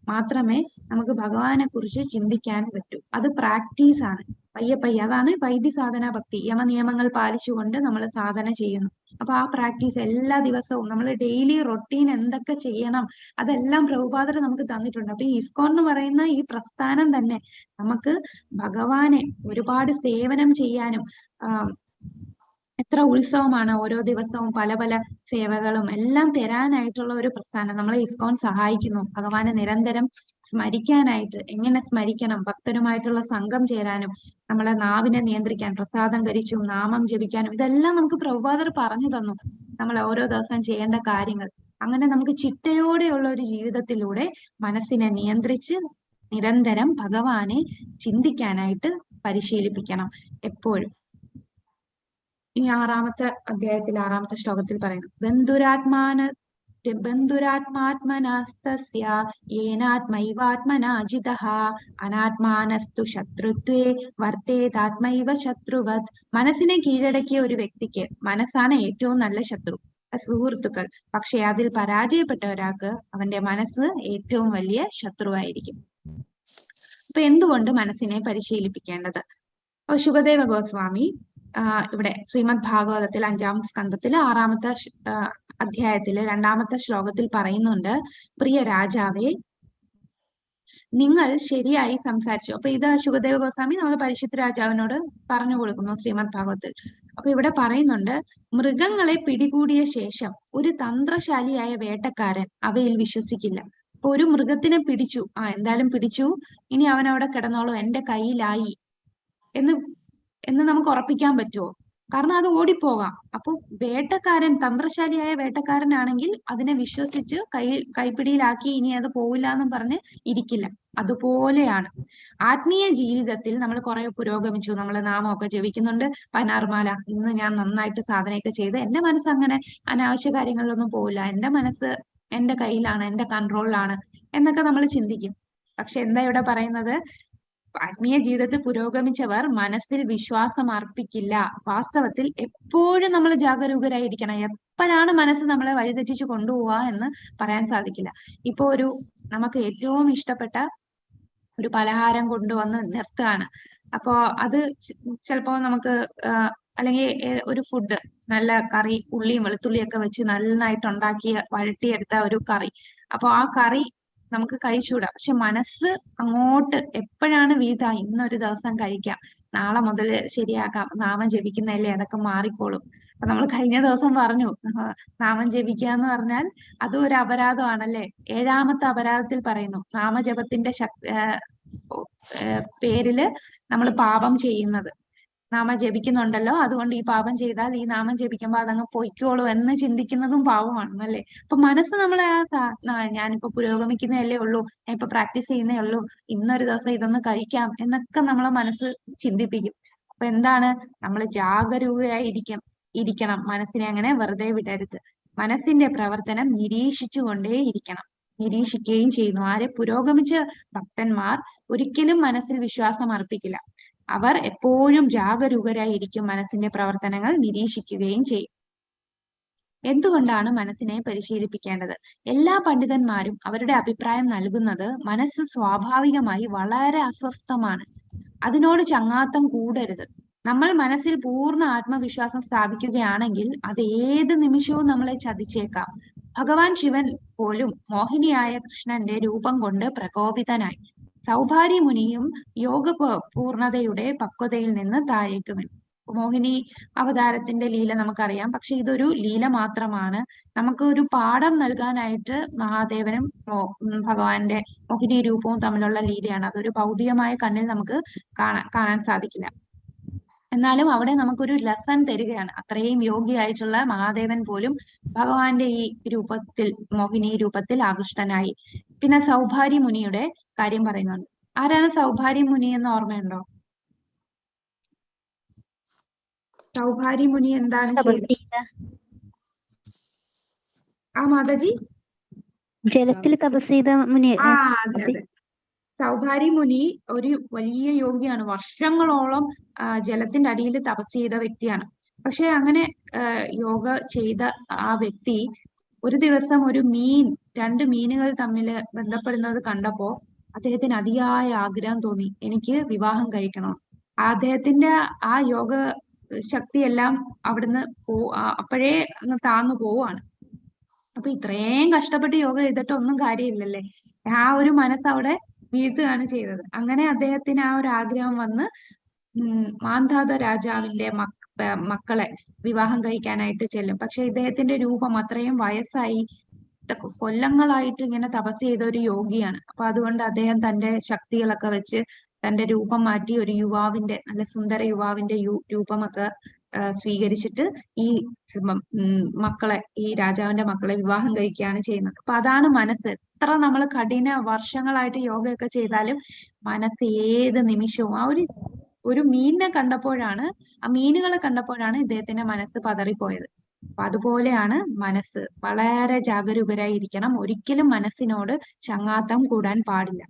മാത്രമേ നമുക്ക് ഭഗവാനെ കുറിച്ച് ചിന്തിക്കാൻ പറ്റൂ. അത് പ്രാക്ടീസാണ്. പയ്യെ പയ്യെ. അതാണ് വൈദ്യസാധന ഭക്തി. യമനിയമങ്ങൾ പാലിച്ചുകൊണ്ട് നമ്മൾ സാധന ചെയ്യുന്നു. അപ്പൊ ആ പ്രാക്ടീസ് എല്ലാ ദിവസവും നമ്മൾ ഡെയിലി റൊട്ടീൻ എന്തൊക്കെ ചെയ്യണം അതെല്ലാം പ്രഭുപാദർ നമുക്ക് തന്നിട്ടുണ്ട്. അപ്പൊ ഈ ഇസ്കോൺ എന്ന് പറയുന്ന ഈ പ്രസ്ഥാനം തന്നെ നമുക്ക് ഭഗവാനെ ഒരുപാട് സേവനം ചെയ്യാനും, എത്ര ഉത്സവമാണ് ഓരോ ദിവസവും പല പല സേവകളും എല്ലാം തരാനായിട്ടുള്ള ഒരു പ്രസ്ഥാനം. നമ്മളെ ഇസ്കോൺ സഹായിക്കുന്നു ഭഗവാനെ നിരന്തരം സ്മരിക്കാനായിട്ട്. എങ്ങനെ സ്മരിക്കണം? ഭക്തരുമായിട്ടുള്ള സംഘം ചേരാനും, നമ്മളെ നാവിനെ നിയന്ത്രിക്കാൻ, പ്രസാദം കരിച്ചും നാമം ജപിക്കാനും, ഇതെല്ലാം നമുക്ക് പ്രഭുപാദർ പറഞ്ഞു തന്നു. നമ്മൾ ഓരോ ദിവസം ചെയ്യേണ്ട കാര്യങ്ങൾ. അങ്ങനെ നമുക്ക് ചിട്ടയോടെയുള്ള ഒരു ജീവിതത്തിലൂടെ മനസ്സിനെ നിയന്ത്രിച്ച് നിരന്തരം ഭഗവാനെ ചിന്തിക്കാനായിട്ട് പരിശീലിപ്പിക്കണം എപ്പോഴും. ഈ 6-ാമത്തെ അധ്യായത്തിൽ 6-ാമത്തെ ശ്ലോകത്തിൽ പറയുന്നു, ബന്ധുരാത്മാത്മനാസ്തസ്യ യേനാത്മൈവാത്മനാ ജിതഃ അനാത്മാനസ്തു ശത്രുത്വേ വർത്തേതാത്മൈവ ശത്രുവത്. മനസ്സിനെ കീഴടക്കിയ ഒരു വ്യക്തിക്ക് മനസ്സാണ് ഏറ്റവും നല്ല ശത്രു, സുഹൃത്തുക്കൾ. പക്ഷെ അതിൽ പരാജയപ്പെട്ട ഒരാൾക്ക് അവന്റെ മനസ്സ് ഏറ്റവും വലിയ ശത്രുവായിരിക്കും. അപ്പൊ എന്തുകൊണ്ട് മനസ്സിനെ പരിശീലിപ്പിക്കേണ്ടത്? അപ്പൊ ശുകദേവ ഗോസ്വാമി ഇവിടെ ശ്രീമദ് ഭാഗവതത്തിൽ 5-ാം സ്കന്ധത്തിൽ 6-ാമത്തെ അധ്യായത്തില് 2-ാമത്തെ ശ്ലോകത്തിൽ പറയുന്നുണ്ട്, പ്രിയ രാജാവേ, നിങ്ങൾ ശരിയായി സംസാരിച്ചു. അപ്പൊ ഇത് ശുകദേവ ഗോസ്വാമി നമ്മൾ പരിശുദ്ധ രാജാവിനോട് പറഞ്ഞു കൊടുക്കുന്നു ശ്രീമദ് ഭാഗവതത്തിൽ. അപ്പൊ ഇവിടെ പറയുന്നുണ്ട്, മൃഗങ്ങളെ പിടികൂടിയ ശേഷം ഒരു തന്ത്രശാലിയായ വേട്ടക്കാരൻ അവയിൽ വിശ്വസിക്കില്ല. അപ്പൊ ഒരു മൃഗത്തിനെ പിടിച്ചു, എന്തായാലും പിടിച്ചു, ഇനി അവനവിടെ കിടന്നോളൂ, എന്റെ കയ്യിലായി എന്ന് നമുക്ക് ഉറപ്പിക്കാൻ പറ്റുമോ? കാരണം അത് ഓടിപ്പോകാം. അപ്പൊ വേട്ടക്കാരൻ, തന്ത്രശാലിയായ വേട്ടക്കാരനാണെങ്കിൽ അതിനെ വിശ്വസിച്ച് കൈപ്പിടിയിലാക്കി ഇനി അത് പോവില്ല എന്ന് പറഞ്ഞ് ഇരിക്കില്ല. അതുപോലെയാണ് ആത്മീയ ജീവിതത്തിൽ നമ്മൾ കുറെ പുരോഗമിച്ചു, നമ്മൾ നാമമൊക്കെ ജപിക്കുന്നുണ്ട്, 16 മാല, ഇന്ന് ഞാൻ നന്നായിട്ട് സാധനയൊക്കെ ചെയ്ത് എന്റെ മനസ്സ് അങ്ങനെ അനാവശ്യ കാര്യങ്ങളിലൊന്നും പോവില്ല, എന്റെ മനസ്സ് എന്റെ കയ്യിലാണ്, എന്റെ കൺട്രോളിലാണ് എന്നൊക്കെ നമ്മൾ ചിന്തിക്കും. പക്ഷെ എന്താ ഇവിടെ പറയുന്നത്? ആത്മീയ ജീവിതത്തിൽ പുരോഗമിച്ചവർ മനസ്സിൽ വിശ്വാസം അർപ്പിക്കില്ല. വാസ്തവത്തിൽ എപ്പോഴും നമ്മൾ ജാഗരൂകരായിരിക്കണം. എപ്പോഴാണ് മനസ്സ് നമ്മളെ വഴിതെറ്റിച്ച് കൊണ്ടുപോവുക എന്ന് പറയാൻ സാധിക്കില്ല. ഇപ്പൊ നമുക്ക് ഏറ്റവും ഇഷ്ടപ്പെട്ട ഒരു പലഹാരം കൊണ്ടുവന്ന് നിർത്തുകയാണ്. അപ്പോ അത് ചിലപ്പോ നമുക്ക് അല്ലെങ്കിൽ ഒരു ഫുഡ്, നല്ല കറി, ഉള്ളിയും വെളുത്തുള്ളിയൊക്കെ വെച്ച് നന്നായിട്ട് ഉണ്ടാക്കിയ വഴട്ടിയെടുത്ത ഒരു കറി. അപ്പൊ ആ കറി നമുക്ക് കഴിച്ചുകൂടാ. പക്ഷെ മനസ്സ് അങ്ങോട്ട് എപ്പോഴാണ് വീത ഇന്നൊരു ദിവസം കഴിക്കാം, നാളെ മുതൽ ശരിയാക്കാം, നാമം ജപിക്കുന്നതല്ലേ അതൊക്കെ മാറിക്കോളും. അപ്പൊ നമ്മൾ കഴിഞ്ഞ ദിവസം പറഞ്ഞു നാമം ജപിക്കുക എന്ന് പറഞ്ഞാൽ അതും ഒരു അപരാധമാണല്ലേ. 7ാമത്തെ അപരാധത്തിൽ പറയുന്നു നാമജപത്തിന്റെ പേരില് നമ്മൾ പാപം ചെയ്യുന്നത്. നാമം ജപിക്കുന്നുണ്ടല്ലോ, അതുകൊണ്ട് ഈ പാപം ചെയ്താൽ ഈ നാമം ജപിക്കുമ്പോൾ അതങ്ങ് പൊയ്ക്കോളൂ എന്ന് ചിന്തിക്കുന്നതും പാപമാണ് അല്ലേ. അപ്പൊ മനസ്സ് നമ്മളെ ഞാനിപ്പോ പുരോഗമിക്കുന്നതല്ലേ ഉള്ളൂ, ഞാൻ ഇപ്പൊ പ്രാക്ടീസ് ചെയ്യുന്നേ ഉള്ളൂ, ഇന്നൊരു ദിവസം ഇതൊന്ന് കഴിക്കാം എന്നൊക്കെ നമ്മളെ മനസ്സ് ചിന്തിപ്പിക്കും. അപ്പൊ എന്താണ്, നമ്മൾ ഇരിക്കണം. മനസ്സിനെ അങ്ങനെ വെറുതെ വിടരുത്. മനസ്സിന്റെ പ്രവർത്തനം നിരീക്ഷിക്കുകയും ചെയ്യുന്നു. ആരെ? പുരോഗമിച്ച ഭക്തന്മാർ ഒരിക്കലും മനസ്സിൽ വിശ്വാസം അർപ്പിക്കില്ല. അവർ എപ്പോഴും ജാഗരൂകരായിരിക്കും, മനസ്സിന്റെ പ്രവർത്തനങ്ങൾ നിരീക്ഷിക്കുകയും ചെയ്യും. എന്തുകൊണ്ടാണ് മനസ്സിനെ പരിശീലിപ്പിക്കേണ്ടത്? എല്ലാ പണ്ഡിതന്മാരും അവരുടെ അഭിപ്രായം നൽകുന്നത് മനസ്സ് സ്വാഭാവികമായി വളരെ അസ്വസ്ഥമാണ്, അതിനോട് ചങ്ങാത്തം കൂടരുത്. നമ്മൾ മനസ്സിൽ പൂർണ്ണ ആത്മവിശ്വാസം സ്ഥാപിക്കുകയാണെങ്കിൽ അത് ഏത് നിമിഷവും നമ്മളെ ചതിച്ചേക്കാം. ഭഗവാൻ ശിവൻ പോലും മോഹിനിയായ കൃഷ്ണന്റെ രൂപം കൊണ്ട് പ്രകോപിതനായി. സൗഭാരി മുനിയും യോഗ പൂർണതയുടെ പക്വതയിൽ നിന്ന് താഴേക്ക് വീണു. മോഹിനി അവതാരത്തിന്റെ ലീല നമുക്കറിയാം, പക്ഷെ ഇതൊരു ലീല മാത്രമാണ്. നമുക്ക് ഒരു പാഠം നൽകാനായിട്ട് മഹാദേവനും ഭഗവാന്റെ മോഹിനി രൂപവും തമ്മിലുള്ള ലീലയാണ്. അതൊരു ഭൗതികമായ കണ്ണിൽ നമുക്ക് കാണാൻ സാധിക്കില്ല. എന്നാലും അവിടെ നമുക്കൊരു ലെസൺ തരികയാണ്. അത്രയും യോഗ്യയായിട്ടുള്ള മഹാദേവൻ പോലും ഭഗവാന്റെ ഈ രൂപത്തിൽ, മോഹിനി രൂപത്തിൽ ആകൃഷ്ടനായി. പിന്നെ സൗഭാരി മുനിയുടെ കാര്യം പറയുന്നുണ്ട്. ആരാണ് സൗഭാരി മുനി എന്ന് ഓർമ്മയുണ്ടോ? സൗഭാരി മുനി എന്താണ് ചെയ്തത്? ആ മാതാജി, ജലത്തിൽ തപസ് ചെയ്ത മുനി. അതെ. സൗഭാരി മുനി ഒരു വലിയ യോഗിയാണ്. വർഷങ്ങളോളം ജലത്തിന്റെ അടിയിൽ തപസ് ചെയ്ത വ്യക്തിയാണ്. പക്ഷെ അങ്ങനെ യോഗ ചെയ്ത ആ വ്യക്തി ഒരു ദിവസം ഒരു രണ്ട് മീനുകൾ തമ്മിൽ ബന്ധപ്പെടുന്നത് കണ്ടപ്പോ അദ്ദേഹത്തിന് അതിയായ ആഗ്രഹം തോന്നി, എനിക്ക് വിവാഹം കഴിക്കണം. അദ്ദേഹത്തിന്റെ ആ യോഗ ശക്തിയെല്ലാം അവിടുന്ന് അപ്പോഴേ അങ്ങ് താന്നു പോവാണ്. അപ്പൊ ഇത്രയും കഷ്ടപ്പെട്ട് യോഗ ചെയ്തിട്ട് ഒന്നും കാര്യമില്ലല്ലേ. ആ ഒരു മനസ്സ് അവിടെ വീഴ്ത്തുകയാണ് ചെയ്തത്. അങ്ങനെ അദ്ദേഹത്തിന് ആ ഒരു ആഗ്രഹം വന്ന് മാന്ധാത രാജാവിന്റെ മക്കളെ വിവാഹം കഴിക്കാനായിട്ട് ചെല്ലും. പക്ഷെ ഇദ്ദേഹത്തിന്റെ രൂപം അത്രയും വയസ്സായി, കൊല്ലങ്ങളായിട്ട് ഇങ്ങനെ തപസ് ചെയ്ത ഒരു യോഗിയാണ്. അപ്പൊ അതുകൊണ്ട് അദ്ദേഹം തന്റെ ശക്തികളൊക്കെ വെച്ച് തന്റെ രൂപം മാറ്റി ഒരു യുവാവിന്റെ, നല്ല സുന്ദര യുവാവിന്റെ രൂപമൊക്കെ സ്വീകരിച്ചിട്ട് ഈ മക്കളെ, ഈ രാജാവിന്റെ മക്കളെ വിവാഹം കഴിക്കുകയാണ് ചെയ്യുന്നത്. അപ്പൊ അതാണ് മനസ്സ്. എത്ര നമ്മൾ കഠിന വർഷങ്ങളായിട്ട് യോഗയൊക്കെ ചെയ്താലും മനസ്സ് ഏത് നിമിഷവും ആ ഒരു മീനിനെ കണ്ടപ്പോഴാണ്, ആ മീനുകളെ കണ്ടപ്പോഴാണ് ഇദ്ദേഹത്തിന്റെ മനസ്സ് പതറിപ്പോയത്. അപ്പൊ അതുപോലെയാണ് മനസ്സ്. വളരെ ജാഗരൂകരായിരിക്കണം. ഒരിക്കലും മനസ്സിനോട് ചങ്ങാത്തം കൂടാൻ പാടില്ല.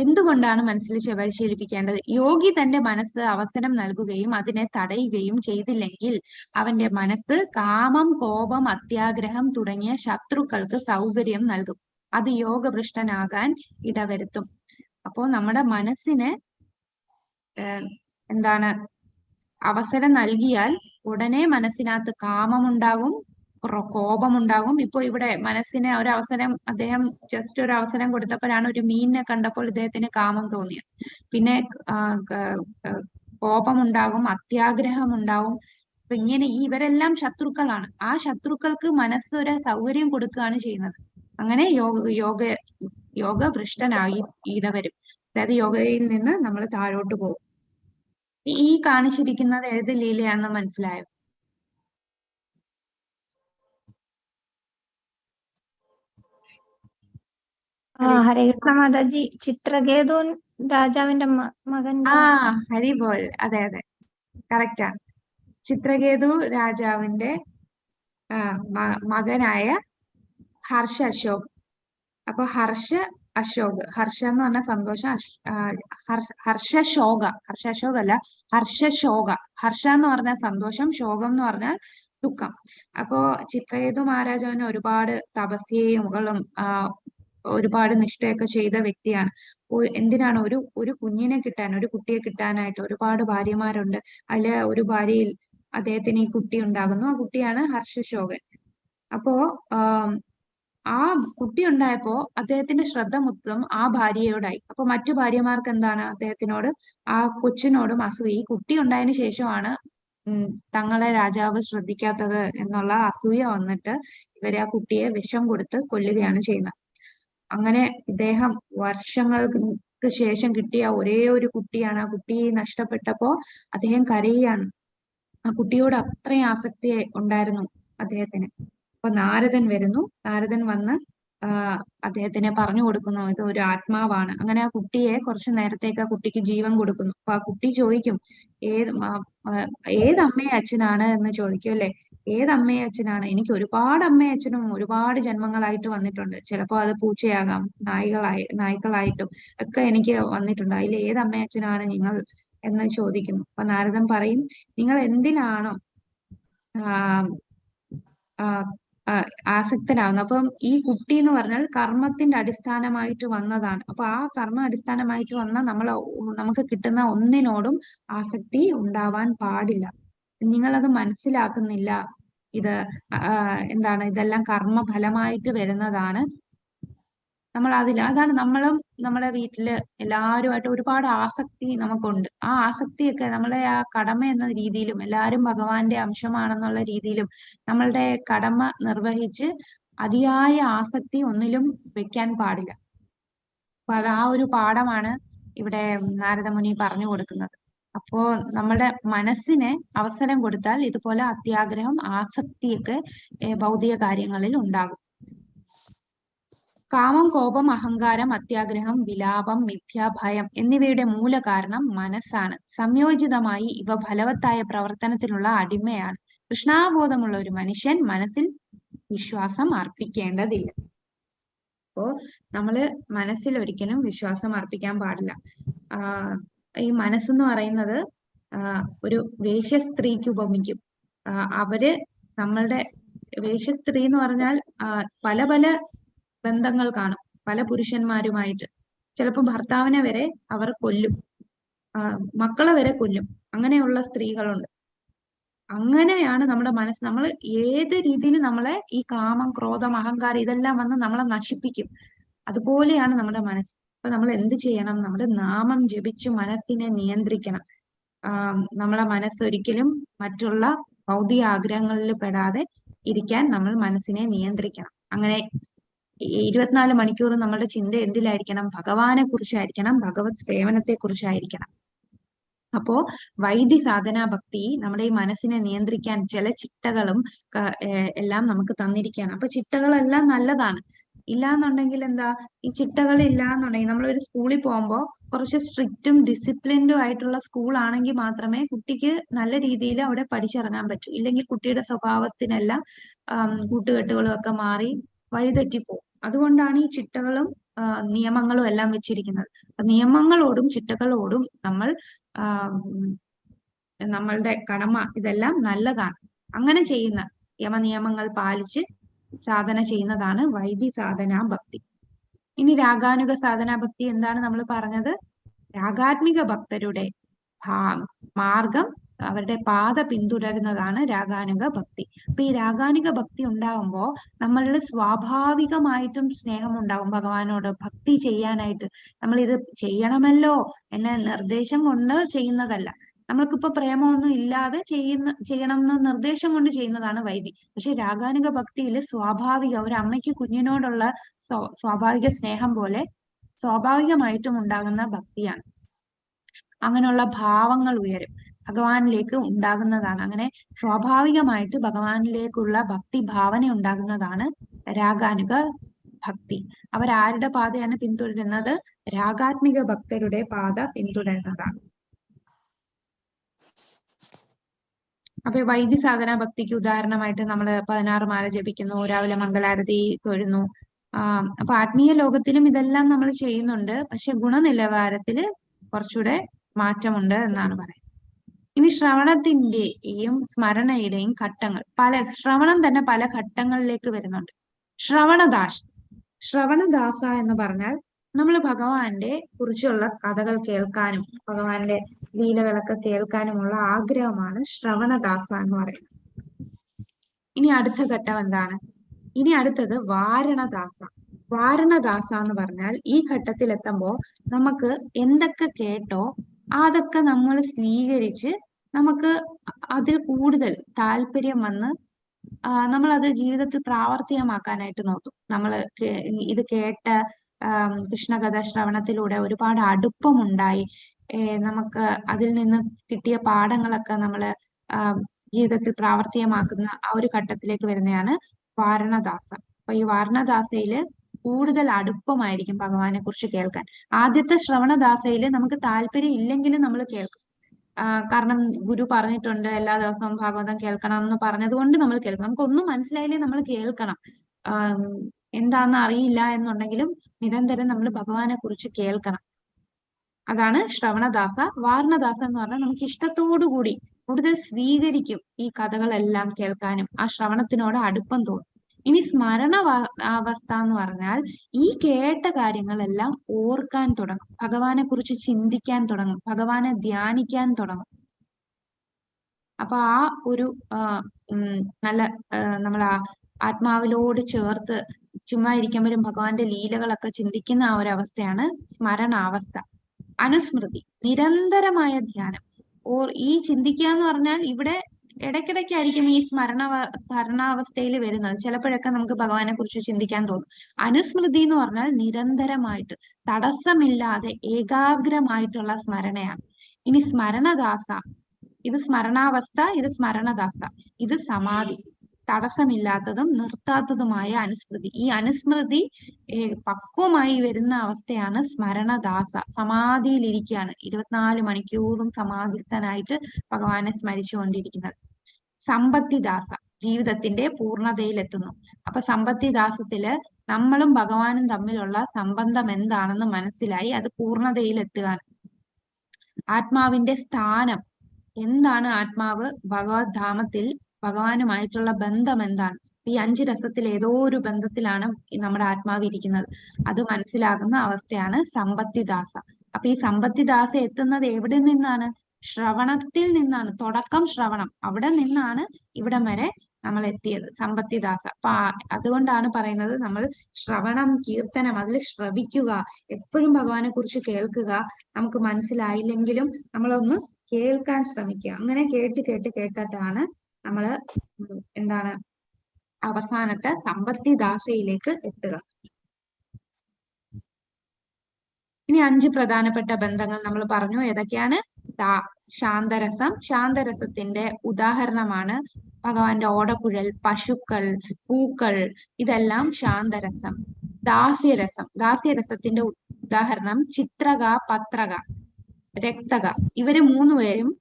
എന്തുകൊണ്ടാണ് മനസ്സിൽ പരിശീലിപ്പിക്കേണ്ടത്? യോഗി തന്റെ മനസ്സ് അവസരം നൽകുകയും അതിനെ തടയുകയും ചെയ്തില്ലെങ്കിൽ അവന്റെ മനസ്സ് കാമം, കോപം, അത്യാഗ്രഹം തുടങ്ങിയ ശത്രുക്കൾക്ക് സൗകര്യം നൽകും. അത് യോഗഭ്രഷ്ടനാകാൻ ഇടവരുത്തും. അപ്പോ നമ്മുടെ മനസ്സിന് അവസരം നൽകിയാൽ ഉടനെ മനസ്സിനകത്ത് കാമമുണ്ടാകും, കോപമുണ്ടാകും. ഇപ്പൊ ഇവിടെ മനസ്സിനെ അദ്ദേഹം ജസ്റ്റ് ഒരു അവസരം കൊടുത്തപ്പോഴാണ് ഒരു മീനിനെ കണ്ടപ്പോൾ ഇദ്ദേഹത്തിന് കാമം തോന്നിയത്. പിന്നെ കോപമുണ്ടാകും, അത്യാഗ്രഹം ഉണ്ടാവും. അപ്പൊ ഇങ്ങനെ ഇവരെല്ലാം ശത്രുക്കളാണ്. ആ ശത്രുക്കൾക്ക് മനസ്സ് ഒരു സൗകര്യം കൊടുക്കുകയാണ് ചെയ്യുന്നത്. അങ്ങനെ യോഗ ഭ്രഷ്ടനായി ഇടവരും. അതായത് യോഗയിൽ നിന്ന് നമ്മൾ താഴോട്ട് പോകും. ഈ കാണിച്ചിരിക്കുന്നത് ഏത് ലീലയാണെന്ന് മനസ്സിലായോ? ഹരേ കൃഷ്ണ മാതാജി, ചിത്രകേതു രാജാവിന്റെ മകൻ. ഹരിബോൾ. അതെ, കറക്റ്റാണ്. ചിത്രകേതു രാജാവിന്റെ മകനായ ഹർഷ അശോക്. അപ്പൊ ഹർഷ എന്ന് പറഞ്ഞ സന്തോഷം, ഹർഷശോക അല്ല, ഹർഷശോക. ഹർഷ എന്ന് പറഞ്ഞാൽ സന്തോഷം, ശോകം എന്ന് പറഞ്ഞാൽ ദുഃഖം. അപ്പോ ചിത്രകേതു മഹാരാജാവിന് ഒരുപാട് തപസ്യകളും ഒരുപാട് നിഷ്ഠയൊക്കെ ചെയ്ത വ്യക്തിയാണ്. എന്തിനാണ് ഒരു കുട്ടിയെ കിട്ടാനായിട്ട് ഒരുപാട് ഭാര്യമാരുണ്ട്. അതില് ഒരു ഭാര്യയിൽ അദ്ദേഹത്തിന് ഈ കുട്ടി ഉണ്ടാകുന്നു. ആ കുട്ടിയാണ് ഹർഷശോകൻ. അപ്പോ ആ കുട്ടി ഉണ്ടായപ്പോ അദ്ദേഹത്തിന്റെ ശ്രദ്ധ മൊത്തം ആ ഭാര്യയോടായി. അപ്പൊ മറ്റു ഭാര്യമാർക്ക് എന്താണ് അദ്ദേഹത്തിനോട് ആ കൊച്ചിനോടും അസൂയ. ഈ കുട്ടി ഉണ്ടായതിനു ശേഷമാണ് തങ്ങളെ രാജാവ് ശ്രദ്ധിക്കാത്തത് എന്നുള്ള അസൂയ വന്നിട്ട് ഇവരെ ആ കുട്ടിയെ വിഷം കൊടുത്ത് കൊല്ലുകയാണ് ചെയ്യുന്നത്. അങ്ങനെ ഇദ്ദേഹം വർഷങ്ങൾക്ക് ശേഷം കിട്ടിയ ഒരേ ഒരു കുട്ടിയാണ്. ആ കുട്ടി നഷ്ടപ്പെട്ടപ്പോ അദ്ദേഹം കരയുകയാണ്. ആ കുട്ടിയോട് അത്രയും ആസക്തി ഉണ്ടായിരുന്നു അദ്ദേഹത്തിന്. അപ്പൊ നാരദൻ വരുന്നു. നാരദൻ വന്ന് അദ്ദേഹത്തിനെ പറഞ്ഞു കൊടുക്കുന്നു, ഇത് ഒരു ആത്മാവാണ്. അങ്ങനെ ആ കുട്ടിയെ കുറച്ചു നേരത്തേക്ക് ആ കുട്ടിക്ക് ജീവൻ കൊടുക്കുന്നു. അപ്പൊ ആ കുട്ടി ചോദിക്കും, ഏത് അമ്മയെ അച്ഛനാണ് എന്ന് ചോദിക്കും അല്ലെ. ഏത് അമ്മയെ അച്ഛനാണ്? എനിക്ക് ഒരുപാട് അമ്മയും അച്ഛനും ഒരുപാട് ജന്മങ്ങളായിട്ട് വന്നിട്ടുണ്ട്. ചിലപ്പോ അത് പൂച്ചയാകാം, നായ്ക്കളായിട്ടും ഒക്കെ എനിക്ക് വന്നിട്ടുണ്ട്. അതിൽ ഏത് അമ്മയും അച്ഛനാണ് നിങ്ങൾ എന്ന് ചോദിക്കുന്നു. അപ്പൊ നാരദൻ പറയും, നിങ്ങൾ എന്തിലാണോ ആസക്തനാകുന്നത്. അപ്പം ഈ കുട്ടി എന്ന് പറഞ്ഞാൽ കർമ്മത്തിന്റെ അടിസ്ഥാനമായിട്ട് വന്നതാണ്. അപ്പൊ ആ കർമ്മ അടിസ്ഥാനമായിട്ട് വന്ന നമുക്ക് കിട്ടുന്ന ഒന്നിനോടും ആസക്തി ഉണ്ടാവാൻ പാടില്ല. നിങ്ങളത് മനസ്സിലാക്കുന്നില്ല. ഇത് എന്താണ്, ഇതെല്ലാം കർമ്മഫലമായിട്ട് വരുന്നതാണ്. അതാണ് നമ്മളും നമ്മുടെ വീട്ടില് എല്ലാവരുമായിട്ട് ഒരുപാട് ആസക്തി നമുക്കുണ്ട്. ആ ആസക്തിയൊക്കെ നമ്മളെ ആ കടമ എന്ന രീതിയിലും എല്ലാവരും ഭഗവാന്റെ അംശമാണെന്നുള്ള രീതിയിലും നമ്മളുടെ കടമ നിർവഹിച്ച് അതിയായ ആസക്തി ഒന്നിലും വെക്കാൻ പാടില്ല. അപ്പൊ അത് ആ ഒരു പാഠമാണ് ഇവിടെ നാരദമുനി പറഞ്ഞു കൊടുക്കുന്നത്. അപ്പോ നമ്മുടെ മനസ്സിനെ അവസരം കൊടുത്താൽ ഇതുപോലെ അത്യാഗ്രഹം, ആസക്തിയൊക്കെ ഭൗതിക കാര്യങ്ങളിൽ ഉണ്ടാകും. കാമം, കോപം, അഹങ്കാരം, അത്യാഗ്രഹം, വിലാപം, മിഥ്യ, ഭയം എന്നിവയുടെ മൂല കാരണം മനസ്സാണ്. സംയോജിതമായി ഇവ ഫലവത്തായ പ്രവർത്തനത്തിനുള്ള അടിമയാണ്. കൃഷ്ണാബോധമുള്ള ഒരു മനുഷ്യൻ മനസ്സിൽ വിശ്വാസം അർപ്പിക്കേണ്ടതില്ല. അപ്പോ നമ്മള് മനസ്സിൽ ഒരിക്കലും വിശ്വാസം അർപ്പിക്കാൻ പാടില്ല. ഈ മനസ്സെന്ന് പറയുന്നത് ഒരു വേശ്യ സ്ത്രീക്ക് ഉപമിക്കും. അവര് നമ്മളുടെ വേശ്യസ്ത്രീ എന്ന് പറഞ്ഞാൽ പല പല ബന്ധങ്ങൾ കാണും, പല പുരുഷന്മാരുമായിട്ട്. ചിലപ്പോൾ ഭർത്താവിനെ വരെ അവർ കൊല്ലും, മക്കളെ വരെ കൊല്ലും. അങ്ങനെയുള്ള സ്ത്രീകളുണ്ട്. അങ്ങനെയാണ് നമ്മുടെ മനസ്സ്. നമ്മൾ ഏത് രീതിയിൽ നമ്മളെ ഈ കാമം, ക്രോധം, അഹങ്കാരം ഇതെല്ലാം വന്ന് നമ്മളെ നശിപ്പിക്കും. അതുപോലെയാണ് നമ്മുടെ മനസ്സ്. അപ്പൊ നമ്മൾ എന്ത് ചെയ്യണം? നമ്മുടെ നാമം ജപിച്ച് മനസ്സിനെ നിയന്ത്രിക്കണം. നമ്മളെ മനസ്സ് ഒരിക്കലും മറ്റുള്ള ഭൗതിക ആഗ്രഹങ്ങളിൽ പെടാതെ ഇരിക്കാൻ നമ്മൾ മനസ്സിനെ നിയന്ത്രിക്കണം. അങ്ങനെ 24 മണിക്കൂറും നമ്മുടെ ചിന്ത എന്തിലായിരിക്കണം? ഭഗവാനെ കുറിച്ചായിരിക്കണം, ഭഗവത് സേവനത്തെ കുറിച്ചായിരിക്കണം. അപ്പോ വൈദ്യ സാധനാ ഭക്തി നമ്മുടെ ഈ മനസ്സിനെ നിയന്ത്രിക്കാൻ ചില ചിട്ടകളും എല്ലാം നമുക്ക് തന്നിരിക്കുകയാണ്. അപ്പൊ ചിട്ടകളെല്ലാം നല്ലതാണ്. ഇല്ലാന്നുണ്ടെങ്കിൽ എന്താ, ഈ ചിട്ടകൾ ഇല്ലാന്നുണ്ടെങ്കിൽ നമ്മളൊരു സ്കൂളിൽ പോകുമ്പോൾ കുറച്ച് സ്ട്രിക്റ്റും ഡിസിപ്ലിൻഡും ആയിട്ടുള്ള സ്കൂൾ ആണെങ്കിൽ മാത്രമേ കുട്ടിക്ക് നല്ല രീതിയിൽ അവിടെ പഠിച്ചിറങ്ങാൻ പറ്റൂ. ഇല്ലെങ്കിൽ കുട്ടിയുടെ സ്വഭാവത്തിനെല്ലാം കൂട്ടുകെട്ടുകളും ഒക്കെ മാറി വഴിതെറ്റിപ്പോകും. അതുകൊണ്ടാണ് ഈ ചിട്ടകളും നിയമങ്ങളും എല്ലാം വെച്ചിരിക്കുന്നത്. നിയമങ്ങളോടും ചിട്ടകളോടും നമ്മളുടെ കടമ ഇതെല്ലാം നല്ലതാണ്. അങ്ങനെ ചെയ്യുന്ന യമനിയമങ്ങൾ പാലിച്ച് സാധന ചെയ്യുന്നതാണ് വൈദ്യ സാധനാ ഭക്തി. ഇനി രാഗാനുഗ സാധനാ ഭക്തി എന്താണ് നമ്മൾ പറഞ്ഞത്? രാഗാത്മിക ഭക്തരുടെ മാർഗം, അവരുടെ പാത പിന്തുടരുന്നതാണ് രാഗാനുഗ ഭക്തി. അപ്പൊ ഈ രാഗാനുഗ ഭക്തി ഉണ്ടാവുമ്പോൾ നമ്മളിൽ സ്വാഭാവികമായിട്ടും സ്നേഹം ഉണ്ടാവും ഭഗവാനോട്. ഭക്തി ചെയ്യാനായിട്ട് നമ്മൾ ഇത് ചെയ്യണമല്ലോ എന്ന നിർദ്ദേശം കൊണ്ട് ചെയ്യുന്നതല്ല. നമ്മൾക്കിപ്പോ പ്രേമമൊന്നും ഇല്ലാതെ ചെയ്യണം എന്ന നിർദ്ദേശം കൊണ്ട് ചെയ്യുന്നതാണ് വൈദി. പക്ഷെ രാഗാനുഗ ഭക്തിയിൽ ഒരു അമ്മയ്ക്ക് കുഞ്ഞിനോടുള്ള സ്വാഭാവിക സ്നേഹം പോലെ സ്വാഭാവികമായിട്ടും ഉണ്ടാകുന്ന ഭക്തിയാണ്. അങ്ങനെയുള്ള ഭാവങ്ങൾ ഉയരും, ഭഗവാനിലേക്ക് ഉണ്ടാകുന്നതാണ്. അങ്ങനെ സ്വാഭാവികമായിട്ട് ഭഗവാനിലേക്കുള്ള ഭക്തി ഭാവന ഉണ്ടാകുന്നതാണ് രാഗാനുഗ ഭക്തി. അവരാരുടെ പാതയാണ് പിന്തുടരുന്നത്? രാഗാത്മിക ഭക്തരുടെ പാത പിന്തുടരുന്നതാണ്. അപ്പൊ വൈദ്യ സാധന ഭക്തിക്ക് ഉദാഹരണമായിട്ട് നമ്മൾ 16 മാല ജപിക്കുന്നു, രാവിലെ മംഗലാരതി തൊഴുന്നു. അപ്പൊ ആത്മീയ ലോകത്തിലും ഇതെല്ലാം നമ്മൾ ചെയ്യുന്നുണ്ട്. പക്ഷെ ഗുണനിലവാരത്തിൽ കുറച്ചുകൂടെ മാറ്റമുണ്ട് എന്നാണ് പറയുന്നത്. ഇനി ശ്രവണത്തിന്റെയും സ്മരണയുടെയും ഘട്ടങ്ങൾ. ശ്രവണം തന്നെ പല ഘട്ടങ്ങളിലേക്ക് വരുന്നുണ്ട്. ശ്രവണദാസ എന്ന് പറഞ്ഞാൽ നമ്മൾ ഭഗവാന്റെ കുറിച്ചുള്ള കഥകൾ കേൾക്കാനും ഭഗവാന്റെ ലീലകളൊക്കെ കേൾക്കാനുമുള്ള ആഗ്രഹമാണ് ശ്രവണദാസ എന്ന് പറയുന്നത്. ഇനി അടുത്ത ഘട്ടം എന്താണ്? ഇനി അടുത്തത് വാരണദാസ. വാരണദാസ എന്ന് പറഞ്ഞാൽ ഈ ഘട്ടത്തിൽ എത്തുമ്പോൾ നമുക്ക് എന്തൊക്കെ കേട്ടോ അതൊക്കെ നമ്മൾ സ്വീകരിച്ച് നമുക്ക് അതിൽ കൂടുതൽ താല്പര്യം വന്ന് നമ്മൾ അത് ജീവിതത്തിൽ പ്രാവർത്തികമാക്കാനായിട്ട് നോക്കും. നമ്മൾ ഇത് കേട്ട കൃഷ്ണകഥ ശ്രവണത്തിലൂടെ ഒരുപാട് അടുപ്പമുണ്ടായി. നമുക്ക് അതിൽ നിന്ന് കിട്ടിയ പാഠങ്ങളൊക്കെ നമ്മൾ ജീവിതത്തിൽ പ്രാവർത്തികമാക്കുന്ന ആ ഒരു ഘട്ടത്തിലേക്ക് വരുന്നതാണ് വാരണദാസ. അപ്പൊ ഈ വാരണദാസയില് കൂടുതൽ അടുപ്പമായിരിക്കും ഭഗവാനെ കുറിച്ച് കേൾക്കാൻ. ആദ്യത്തെ ശ്രവണദാസയില് നമുക്ക് താല്പര്യം ഇല്ലെങ്കിലും നമ്മൾ കേൾക്കും. കാരണം ഗുരു പറഞ്ഞിട്ടുണ്ട് എല്ലാ ദിവസവും ഭാഗവതം കേൾക്കണം എന്ന് പറഞ്ഞതുകൊണ്ട് നമ്മൾ കേൾക്കണം. നമുക്കൊന്നും മനസ്സിലായില്ലേ നമ്മൾ കേൾക്കണം. എന്താന്ന് അറിയില്ല എന്നുണ്ടെങ്കിലും നിരന്തരം നമ്മൾ ഭഗവാനെ കുറിച്ച് കേൾക്കണം. അതാണ് ശ്രവണദാസ. വാരണദാസ എന്ന് പറഞ്ഞാൽ നമുക്ക് ഇഷ്ടത്തോടു കൂടി കൂടുതൽ സ്വീകരിക്കും ഈ കഥകളെല്ലാം കേൾക്കാനും ആ ശ്രവണത്തിനോട് അടുപ്പം തോന്നും. ഇനി സ്മരണ അവസ്ഥ എന്ന് പറഞ്ഞാൽ ഈ കേട്ട കാര്യങ്ങളെല്ലാം ഓർക്കാൻ തുടങ്ങും, ഭഗവാനെ കുറിച്ച് ചിന്തിക്കാൻ തുടങ്ങും, ഭഗവാനെ ധ്യാനിക്കാൻ തുടങ്ങും. അപ്പൊ ആ ഒരു നല്ല നമ്മൾ ആത്മാവിലോട് ചേർത്ത് ചുമ്മാ ഇരിക്കുമ്പോഴും ഭഗവാന്റെ ലീലകളൊക്കെ ചിന്തിക്കുന്ന ആ ഒരു അവസ്ഥയാണ് സ്മരണാവസ്ഥ. അനുസ്മൃതി, നിരന്തരമായ ധ്യാനം. ഈ ചിന്തിക്കുക എന്ന് പറഞ്ഞാൽ ഇവിടെ ഇടയ്ക്കിടയ്ക്കായിരിക്കും ഈ സ്മരണാവസ്ഥയിൽ വരുന്നത്. ചിലപ്പോഴൊക്കെ നമുക്ക് ഭഗവാനെ കുറിച്ച് ചിന്തിക്കാൻ തോന്നും. അനുസ്മൃതി എന്ന് പറഞ്ഞാൽ നിരന്തരമായിട്ട് തടസ്സമില്ലാതെ ഏകാഗ്രമായിട്ടുള്ള സ്മരണയാണ്. ഇനി സ്മരണദാസ, ഇത് സ്മരണാവസ്ഥ, ഇത് സ്മരണദാസ, ഇത് സമാധി. തടസ്സമില്ലാത്തതും നിർത്താത്തതുമായ അനുസ്മൃതി. ഈ അനുസ്മൃതി പക്വമായി വരുന്ന അവസ്ഥയാണ് സ്മരണദാസ. സമാധിയിലിരിക്കുകയാണ്, 24 മണിക്കൂറും സമാധിസ്ഥനായിട്ട് ഭഗവാനെ സ്മരിച്ചുകൊണ്ടിരിക്കുന്നത്. സമ്പത്തിദാസ, ജീവിതത്തിന്റെ പൂർണ്ണതയിലെത്തുന്നു. അപ്പൊ സമ്പത്തിദാസത്തില് നമ്മളും ഭഗവാനും തമ്മിലുള്ള സംബന്ധം എന്താണെന്ന് മനസ്സിലായി അത് പൂർണ്ണതയിലെത്തുകയാണ്. ആത്മാവിന്റെ സ്ഥാനം എന്താണ്? ആത്മാവ് ഭഗവത് ധാമത്തിൽ ഭഗവാനുമായിട്ടുള്ള ബന്ധം എന്താണ്? ഈ 5 രസത്തിൽ ഏതോ ഒരു ബന്ധത്തിലാണ് നമ്മുടെ ആത്മാവ് ഇരിക്കുന്നത്. അത് മനസ്സിലാകുന്ന അവസ്ഥയാണ് സമ്പത്തിദാസ. അപ്പൊ ഈ സമ്പത്തിദാസ എത്തുന്നത് എവിടെ നിന്നാണ്? ശ്രവണത്തിൽ നിന്നാണ്. തുടക്കം ശ്രവണം, അവിടെ നിന്നാണ് ഇവിടം വരെ നമ്മൾ എത്തിയത്, സമ്പത്തിദാസ. അപ്പൊ അതുകൊണ്ടാണ് പറയുന്നത് നമ്മൾ ശ്രവണം, കീർത്തനം അതിൽ ശ്രവിക്കുക, എപ്പോഴും ഭഗവാനെ കുറിച്ച് കേൾക്കുക. നമുക്ക് മനസ്സിലായില്ലെങ്കിലും നമ്മളൊന്ന് കേൾക്കാൻ ശ്രമിക്കുക. അങ്ങനെ കേട്ടിട്ടാണ് നമ്മള് എന്താണ് അവസാനത്തെ സമ്പത്തിദാസയിലേക്ക് എത്തുക. ഇനി 5 പ്രധാനപ്പെട്ട ബന്ധങ്ങൾ നമ്മൾ പറഞ്ഞു. ഏതൊക്കെയാണ്? ശാന്തരസം. ശാന്തരസത്തിന്റെ ഉദാഹരണമാണ് ഭഗവാന്റെ ഓടക്കുഴൽ, പശുക്കൾ, പൂക്കൾ, ഇതെല്ലാം ശാന്തരസം. ദാസ്യരസം. ദാസ്യരസത്തിന്റെ ഉദാഹരണം ചിത്രക, പത്രക, രക്തക. ഇവര് 3 പേരും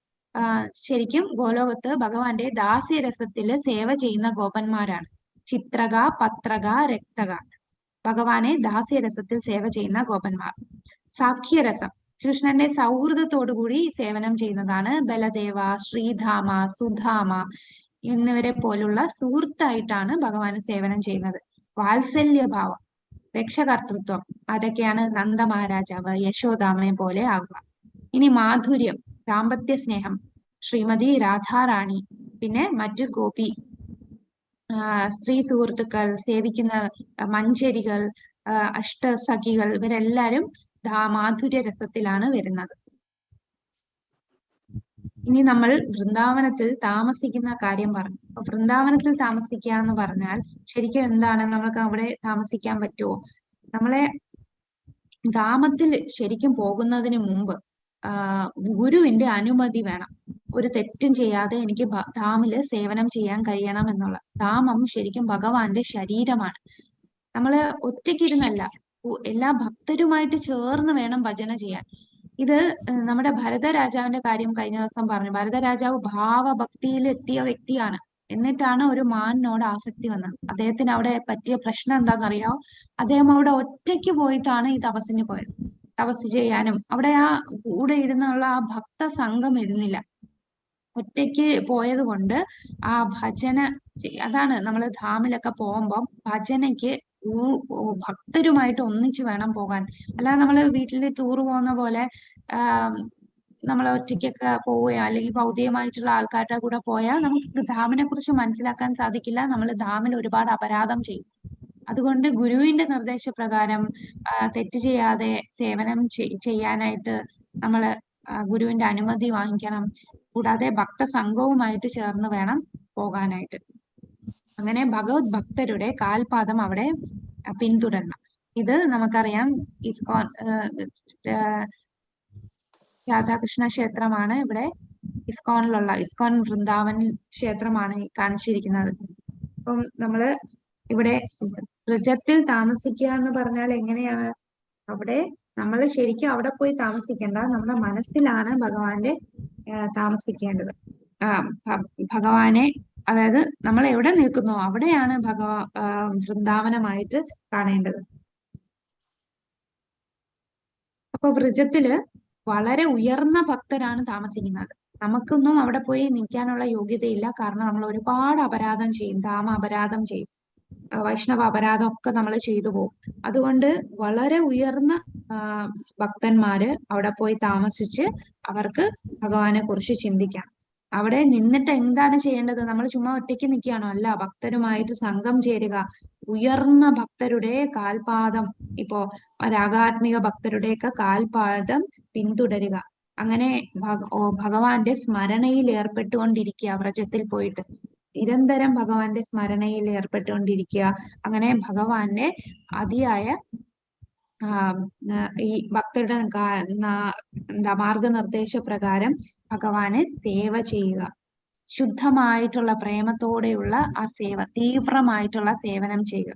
ശരിക്കും ഗോലോകത്ത് ഭഗവാന്റെ ദാസ്യരസത്തില് സേവ ചെയ്യുന്ന ഗോപന്മാരാണ്. ചിത്രക, പത്രക, രക്തക, ഭഗവാനെ ദാസ്യരസത്തിൽ സേവ ചെയ്യുന്ന ഗോപന്മാർ. സാഖ്യരസം, കൃഷ്ണന്റെ സൗഹൃദത്തോടുകൂടി സേവനം ചെയ്യുന്നതാണ്. ബലദേവ, ശ്രീധാമ, സുധാമ എന്നിവരെ പോലുള്ള സുഹൃത്തായിട്ടാണ് ഭഗവാന് സേവനം ചെയ്യുന്നത്. വാത്സല്യഭാവം, രക്ഷകർത്തൃത്വം, അതൊക്കെയാണ് നന്ദമഹാരാജാവ്, യശോദാമയെ പോലെ ആകുക. ഇനി മാധുര്യം, ദാമ്പത്യ സ്നേഹം, ശ്രീമതി രാധാറാണി, പിന്നെ മറ്റു ഗോപി സ്ത്രീ സുഹൃത്തുക്കൾ, സേവിക്കുന്ന മഞ്ചരികൾ, അഷ്ടസഖികൾ, ഇവരെല്ലാരും മാധുര്യ രസത്തിലാണ് വരുന്നത്. ഇനി നമ്മൾ വൃന്ദാവനത്തിൽ താമസിക്കുന്ന കാര്യം പറഞ്ഞു. അപ്പൊ വൃന്ദാവനത്തിൽ താമസിക്കുക എന്ന് പറഞ്ഞാൽ ശരിക്കും എന്താണ്? നമ്മൾക്ക് അവിടെ താമസിക്കാൻ പറ്റുമോ? നമ്മളെ ധാമത്തിൽ ശരിക്കും പോകുന്നതിന് മുമ്പ് ഗുരുവിന്റെ അനുമതി വേണം. ഒരു തെറ്റും ചെയ്യാതെ എനിക്ക് ധാമില് സേവനം ചെയ്യാൻ കഴിയണം എന്നുള്ള. ധാമം ശരിക്കും ഭഗവാന്റെ ശരീരമാണ്. നമ്മള് ഒറ്റയ്ക്കിരുന്നല്ല, എല്ലാ ഭക്തരുമായിട്ട് ചേർന്ന് വേണം ഭജന ചെയ്യാൻ. ഇത് നമ്മുടെ ഭരതരാജാവിന്റെ കാര്യം കഴിഞ്ഞ ദിവസം പറഞ്ഞു. ഭരതരാജാവ് ഭാവഭക്തിയിൽ എത്തിയ വ്യക്തിയാണ്. എന്നിട്ടാണ് ഒരു മാനിനോട് ആസക്തി വന്നത്. അദ്ദേഹത്തിന് അവിടെ പറ്റിയ പ്രശ്നം എന്താണെന്നറിയാമോ? അദ്ദേഹം അവിടെ ഒറ്റയ്ക്ക് പോയിട്ടാണ് ഈ തപസ്സിന് പോയത്. തപസ് ചെയ്യാനും അവിടെ ആ കൂടെ ഇരുന്നുള്ള ആ ഭക്ത സംഘം ഇരുന്നില്ല. ഒറ്റയ്ക്ക് പോയത് കൊണ്ട് ആ ഭജന, അതാണ് നമ്മൾ ധാമിലൊക്കെ പോകുമ്പോൾ ഭജനയ്ക്ക് ഭക്തരുമായിട്ട് ഒന്നിച്ചു വേണം പോകാൻ. അല്ലാതെ നമ്മള് വീട്ടിൽ ടൂർ പോകുന്ന പോലെ നമ്മൾ ഒറ്റയ്ക്കൊക്കെ പോവുകയോ അല്ലെങ്കിൽ ഭൗതികമായിട്ടുള്ള ആൾക്കാരുടെ കൂടെ പോയാൽ നമുക്ക് ധാമിനെ കുറിച്ച് മനസ്സിലാക്കാൻ സാധിക്കില്ല. നമ്മൾ ധാമിൽ ഒരുപാട് അപരാധം ചെയ്യും. അതുകൊണ്ട് ഗുരുവിന്റെ നിർദ്ദേശപ്രകാരം തെറ്റ് ചെയ്യാതെ സേവനം ചെയ്യാനായിട്ട് നമ്മൾ ഗുരുവിന്റെ അനുമതി വാങ്ങിക്കണം. കൂടാതെ ഭക്തസംഘവുമായിട്ട് ചേർന്ന് വേണം പോകാനായിട്ട്. അങ്ങനെ ഭഗവത് ഭക്തരുടെ കാൽപാദം അവിടെ പിന്തുടരണം. ഇത് നമുക്കറിയാം. ഇസ്കോൺ രാധാകൃഷ്ണ ക്ഷേത്രമാണ് ഇവിടെ ഇസ്കോണിലുള്ള ഇസ്കോൺ വൃന്ദാവൻ ക്ഷേത്രമാണ് കാണിച്ചിരിക്കുന്നത്. അപ്പം നമ്മള് ഇവിടെ വ്രജത്തിൽ താമസിക്കുക എന്ന് പറഞ്ഞാൽ എങ്ങനെയാണ്? അവിടെ നമ്മൾ ശരിക്കും അവിടെ പോയി താമസിക്കേണ്ട, നമ്മുടെ മനസ്സിലാണ് ഭഗവാന്റെ താമസിക്കേണ്ടത്. ഭഗവാനെ, അതായത് നമ്മൾ എവിടെ നിൽക്കുന്നോ അവിടെയാണ് വൃന്ദാവനമായിട്ട് കാണേണ്ടത്. അപ്പൊ വ്രജത്തില് വളരെ ഉയർന്ന ഭക്തരാണ് താമസിക്കുന്നത്. നമുക്കൊന്നും അവിടെ പോയി നിൽക്കാനുള്ള യോഗ്യതയില്ല. കാരണം നമ്മൾ ഒരുപാട് അപരാധം ചെയ്യും, ധാമ അപരാധം ചെയ്യും, വൈഷ്ണവ അപരാധം ഒക്കെ നമ്മൾ ചെയ്തു പോകും. അതുകൊണ്ട് വളരെ ഉയർന്ന ഭക്തന്മാര് അവിടെ പോയി താമസിച്ച് അവർക്ക് ഭഗവാനെ കുറിച്ച് ചിന്തിക്കാം. അവിടെ നിന്നിട്ട് എന്താണ് ചെയ്യേണ്ടത്? നമ്മൾ ചുമ്മാ ഒറ്റയ്ക്ക് നിൽക്കുകയാണോ? അല്ല, ഭക്തരുമായിട്ട് സംഘം ചേരുക, ഉയർന്ന ഭക്തരുടെ കാൽപാദം, ഇപ്പോ രാഗാത്മിക ഭക്തരുടെയൊക്കെ കാൽപാദം പിന്തുടരുക. അങ്ങനെ ഭഗവാന്റെ സ്മരണയിൽ ഏർപ്പെട്ടുകൊണ്ടിരിക്കുക. വ്രജത്തിൽ പോയിട്ട് നിരന്തരം ഭഗവാന്റെ സ്മരണയിൽ ഏർപ്പെട്ടുകൊണ്ടിരിക്കുക. അങ്ങനെ ഭഗവാന്റെ അതിയായ ഈ ഭക്തരുടെ മാർഗനിർദ്ദേശ പ്രകാരം ഭഗവാനെ സേവ ചെയ്യുക. ശുദ്ധമായിട്ടുള്ള പ്രേമത്തോടെയുള്ള ആ സേവ, തീവ്രമായിട്ടുള്ള സേവനം ചെയ്യുക.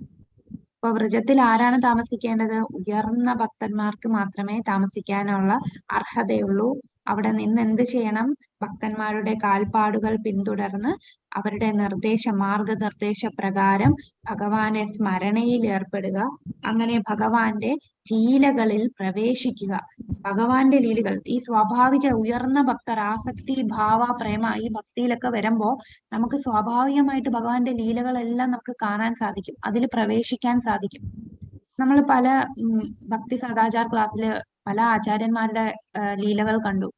ഇപ്പൊ വ്രജത്തിൽ ആരാണ് താമസിക്കേണ്ടത്? ഉയർന്ന ഭക്തന്മാർക്ക് മാത്രമേ താമസിക്കാനുള്ള അർഹതയുള്ളൂ. അവിടെ നിന്ന് എന്ത് ചെയ്യണം? ഭക്തന്മാരുടെ കാൽപ്പാടുകൾ പിന്തുടർന്ന് അവരുടെ മാർഗനിർദ്ദേശ പ്രകാരം ഭഗവാനെ സ്മരണയിൽ ഏർപ്പെടുക. അങ്ങനെ ഭഗവാന്റെ ലീലകളിൽ പ്രവേശിക്കുക. ഭഗവാന്റെ ലീലകൾ, ഈ സ്വാഭാവിക ഉയർന്ന ഭക്തർ, ആസക്തി, ഭാവ, പ്രേമ, ഈ ഭക്തിയിലൊക്കെ വരുമ്പോ നമുക്ക് സ്വാഭാവികമായിട്ട് ഭഗവാന്റെ ലീലകളെല്ലാം നമുക്ക് കാണാൻ സാധിക്കും, അതിൽ പ്രവേശിക്കാൻ സാധിക്കും. നമ്മൾ പല ഭക്തി സദാചാർ ക്ലാസ്സില് പല ആചാര്യന്മാരുടെ ലീലകൾ കണ്ടു.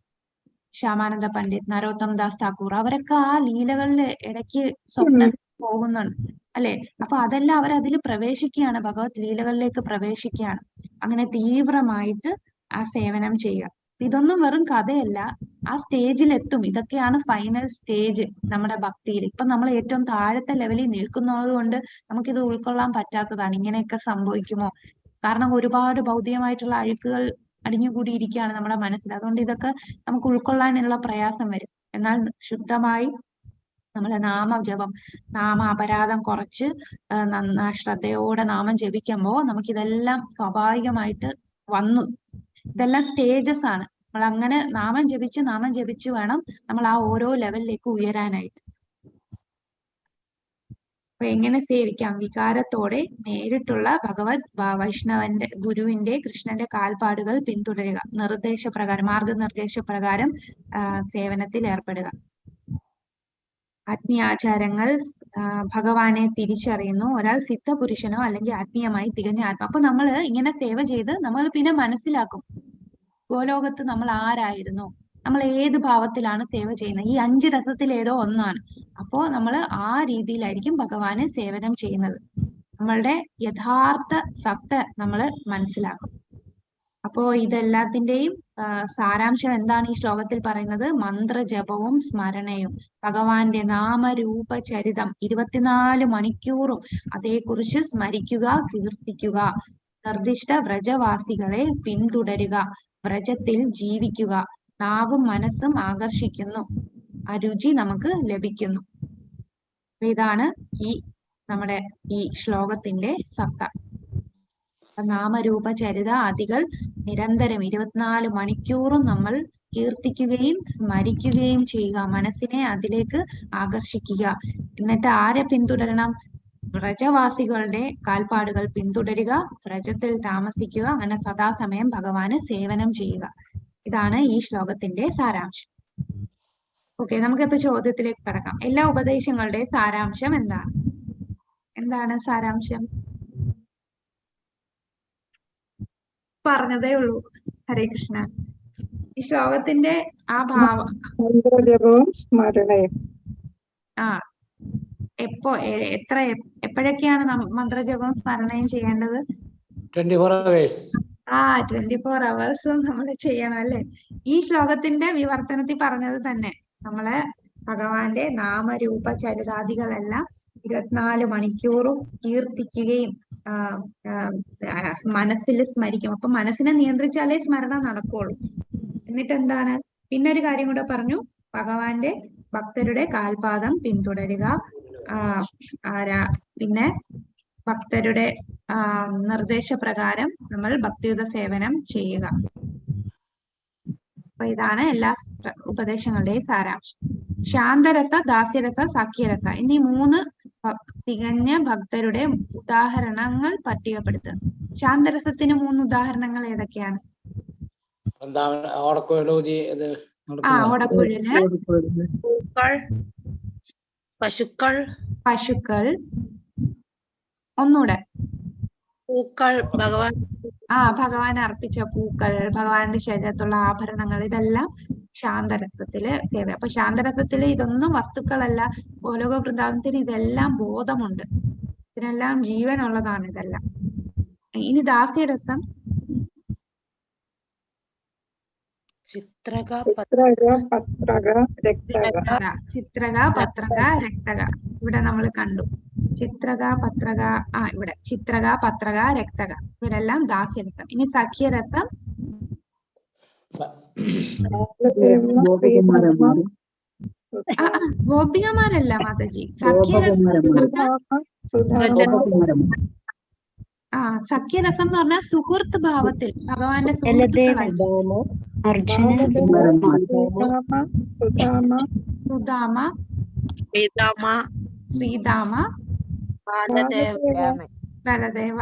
ശ്യാമാനന്ദ പണ്ഡിറ്റ്, നരോത്തം ദാസ് ഠാക്കൂർ, അവരൊക്കെ ആ ലീലകളിൽ ഇടയ്ക്ക് സ്വപ്നം പോകുന്നുണ്ട് അല്ലെ? അപ്പൊ അതെല്ലാം അവരതിൽ പ്രവേശിക്കുകയാണ്, ഭഗവത് ലീലകളിലേക്ക് പ്രവേശിക്കുകയാണ്. അങ്ങനെ തീവ്രമായിട്ട് ആ സേവനം ചെയ്യുക. ഇതൊന്നും വെറും കഥയല്ല, ആ സ്റ്റേജിലെത്തും. ഇതൊക്കെയാണ് ഫൈനൽ സ്റ്റേജ് നമ്മുടെ ഭക്തിയിൽ. ഇപ്പൊ നമ്മൾ ഏറ്റവും താഴത്തെ ലെവലിൽ നിൽക്കുന്നത് കൊണ്ട് നമുക്കിത് ഉൾക്കൊള്ളാൻ പറ്റാത്തതാണ്. ഇങ്ങനെയൊക്കെ സംഭവിക്കുമോ? കാരണം ഒരുപാട് ഭൗതികമായിട്ടുള്ള അഴുക്കുകൾ അടിഞ്ഞുകൂടിയിരിക്കുകയാണ് നമ്മുടെ മനസ്സിൽ. അതുകൊണ്ട് ഇതൊക്കെ നമുക്ക് ഉൾക്കൊള്ളാനുള്ള പ്രയാസം വരും. എന്നാൽ ശുദ്ധമായി നമ്മളെ നാമജപം, അപരാധം കുറച്ച് ശ്രദ്ധയോടെ നാമം ജപിക്കുമ്പോൾ നമുക്കിതെല്ലാം സ്വാഭാവികമായിട്ട് വന്നു. ഇതെല്ലാം സ്റ്റേജസ് ആണ്. നമ്മൾ അങ്ങനെ നാമം ജപിച്ച് വേണം നമ്മൾ ആ ഓരോ ലെവലിലേക്ക് ഉയരാനായിട്ട്. അപ്പൊ എങ്ങനെ സേവിക്കാം? വികാരത്തോടെ നേരിട്ടുള്ള ഭഗവത് വൈഷ്ണവന്റെ, ഗുരുവിന്റെ, കൃഷ്ണന്റെ കാൽപ്പാടുകൾ പിന്തുടരുക. മാർഗനിർദ്ദേശപ്രകാരം സേവനത്തിൽ ഏർപ്പെടുക. ആത്മീയാചാരങ്ങൾ ഭഗവാനെ തിരിച്ചറിയുന്നു. ഒരാൾ സിദ്ധപുരുഷനോ അല്ലെങ്കിൽ ആത്മീയമായി തികഞ്ഞ ആത്മ. അപ്പൊ നമ്മൾ ഇങ്ങനെ സേവ ചെയ്ത് നമ്മൾ പിന്നെ മനസ്സിലാക്കും ഗോലോകത്ത് നമ്മൾ ആരായിരുന്നു, നമ്മൾ ഏത് ഭാവത്തിലാണ് സേവ ചെയ്യുന്നത്. ഈ 5 രസത്തിൽ ഏതോ ഒന്നാണ്. അപ്പോ നമ്മൾ ആ രീതിയിലായിരിക്കും ഭഗവാനെ സേവനം ചെയ്യുന്നത്. നമ്മളുടെ യഥാർത്ഥ സത്ത നമ്മൾ മനസ്സിലാക്കും. അപ്പോ ഇതെല്ലാത്തിന്റെയും സാരാംശം എന്താണ് ഈ ശ്ലോകത്തിൽ പറയുന്നത്? മന്ത്രജപവും സ്മരണയും, ഭഗവാന്റെ നാമരൂപ ചരിതം 24 മണിക്കൂറും അതേക്കുറിച്ച് സ്മരിക്കുക, കീർത്തിക്കുക. നിർദ്ദിഷ്ട വ്രജവാസികളെ പിന്തുടരുക, വ്രജത്തിൽ ജീവിക്കുക. നാവും മനസ്സും ആകർഷിക്കുന്നു, അരുചി നമുക്ക് ലഭിക്കുന്നു. ഇതാണ് നമ്മുടെ ഈ ശ്ലോകത്തിന്റെ സത്ത. നാമരൂപ ചരിത ആദികൾ നിരന്തരം 24 മണിക്കൂറും നമ്മൾ കീർത്തിക്കുകയും സ്മരിക്കുകയും ചെയ്യുക, മനസ്സിനെ അതിലേക്ക് ആകർഷിക്കുക. എന്നിട്ട് ആരെ പിന്തുടരണം? വ്രജവാസികളുടെ കാൽപ്പാടുകൾ പിന്തുടരുക, വ്രജത്തിൽ താമസിക്കുക, അങ്ങനെ സദാസമയം ഭഗവാന് സേവനം ചെയ്യുക. ഇതാണ് ഈ ശ്ലോകത്തിന്റെ സാരാംശം. ഓക്കെ, നമുക്കിപ്പോ ചോദ്യത്തിലേക്ക് കടക്കാം. എല്ലാ ഉപദേശങ്ങളുടെ സാരാംശം എന്താണ്? എന്താണ് സാരാംശം? പറഞ്ഞതേ ഉള്ളൂ. ഹരേ കൃഷ്ണ. ഈ ശ്ലോകത്തിന്റെ ആ ഭാവം മന്ത്രജപവും സ്മരണയും. ആ എപ്പോഴൊക്കെയാണ് മന്ത്രജപവും സ്മരണയും ചെയ്യേണ്ടത്? 24 hours. 24 hours നമ്മൾ ചെയ്യണം അല്ലെ? ഈ ശ്ലോകത്തിന്റെ വിവർത്തനത്തിൽ പറഞ്ഞത് തന്നെ നമ്മളെ ഭഗവാന്റെ നാമരൂപ ചരിതാദികളെല്ലാം 24 മണിക്കൂറും കീർത്തിക്കുകയും മനസ്സിൽ സ്മരിക്കും. അപ്പൊ മനസ്സിനെ നിയന്ത്രിച്ചാലേ സ്മരണ നടക്കുള്ളൂ. എന്നിട്ട് എന്താണ്? പിന്നെ ഒരു കാര്യം കൂടെ പറഞ്ഞു, ഭഗവാന്റെ ഭക്തരുടെ കാൽപാദം പിന്തുടരുക, പിന്നെ ഭക്തരുടെ നിർദ്ദേശപ്രകാരം നമ്മൾ ഭക്തിയുത സേവനം ചെയ്യുക. അപ്പൊ ഇതാണ് എല്ലാ ഉപദേശങ്ങളുടെയും സാരാംശം. ശാന്തരസ, ദാസ്യരസ, സാഖ്യരസ എന്നീ 3 തികഞ്ഞ ഭക്തരുടെ ഉദാഹരണങ്ങൾ പട്ടികപ്പെടുത്തുക. ശാന്തരസത്തിന് 3 ഉദാഹരണങ്ങൾ ഏതൊക്കെയാണ്? ഓടക്കുഴല്, പശുക്കൾ, ഒന്നൂടെ പൂക്കൾ, ഭഗവാൻ അർപ്പിച്ച പൂക്കൾ, ഭഗവാന്റെ ശരീരത്തുള്ള ആഭരണങ്ങൾ, ഇതെല്ലാം ശാന്തരസത്തില് സേവ. അപ്പൊ ശാന്തരസത്തില് ഇതൊന്നും വസ്തുക്കളല്ല. ഗോലോക വൃന്ദാവനത്തിന് ഇതെല്ലാം ബോധമുണ്ട്, ഇതിനെല്ലാം ജീവനുള്ളതാണ് ഇതെല്ലാം. ഇനി ദാസ്യരസം. ചിത്രക, പത്രക, രക്തക. ഇവിടെ നമ്മൾ കണ്ടു ചിത്രക, പത്രക. ഇവിടെ ചിത്രക, പത്രക, രക്തക, ഇവരെല്ലാം ദാസ്യരസം. ഇനി സഖ്യരസം. ഗോപികമാരല്ല മാതാജി, സഖ്യരസം. സഖ്യരസം എന്ന് പറഞ്ഞാൽ സുഹൃത്ത് ഭാവത്തിൽ ഭഗവാന്റെ സുഹൃത്തുക്കളായി. സുദാമ, ശ്രീദാമ, ബലദേവ,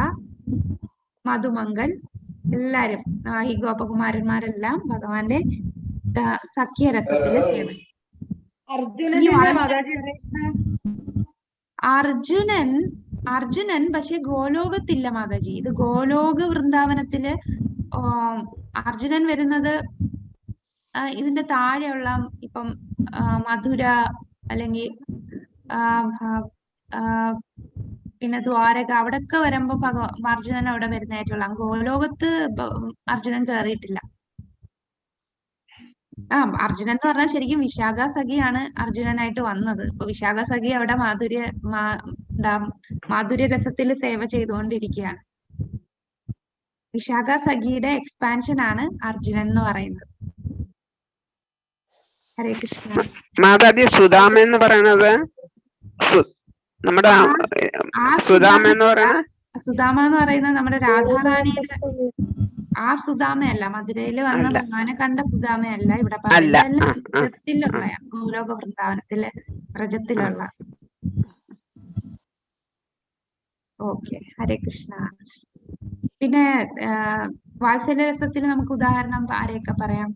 മധുമംഗൽ, എല്ലാരും ഈ ഗോപകുമാരന്മാരെല്ലാം ഭഗവാന്റെ സഖ്യരസത്തില് സേവിച്ചു. അർജുനൻ പക്ഷെ ഗോലോകത്തില്ല മാതാജി. ഇത് ഗോലോക വൃന്ദാവനത്തില് അർജുനൻ വരുന്നത് ഇതിന്റെ താഴെയുള്ള ഇപ്പം മധുര അല്ലെങ്കിൽ പിന്നെ ദ്വാരക, അവിടൊക്കെ വരുമ്പോ അർജുനൻ അവിടെ വരുന്നതായിട്ടുള്ള. ഗോലോകത്ത് അർജുനൻ കയറിയിട്ടില്ല. അർജുനൻ എന്ന് പറഞ്ഞാൽ ശരിക്കും വിശാഖ സഖിയാണ് അർജുനനായിട്ട് വന്നത്. ഇപ്പൊ വിശാഖ സഖി അവിടെ മാധുര്യ രസത്തിൽ സേവ ചെയ്തുകൊണ്ടിരിക്കുകയാണ്. വിശാഖ സഖിയുടെ എക്സ്പാൻഷൻ ആണ് അർജുനൻ എന്ന് പറയുന്നത്. ഹരേ കൃഷ്ണ. മാതാജി, സുദാമ എന്ന് പറയുന്നത് നമ്മുടെ സുദാമ എന്ന് പറയുന്നത് നമ്മുടെ രാധാറാണിയുടെ സുദാമയല്ല. മധുരയിൽ വന്ന ഭഗവാനെ കണ്ട സുദാമയല്ല. ഇവിടെ രജത്തിലുള്ള ഗോലോക വൃന്ദാവനത്തിലെ രജത്തിലുള്ള. ഓക്കെ, ഹരേ കൃഷ്ണ. പിന്നെ വാത്സല്യരസത്തിൽ നമുക്ക് ഉദാഹരണം ആരെയൊക്കെ പറയാം?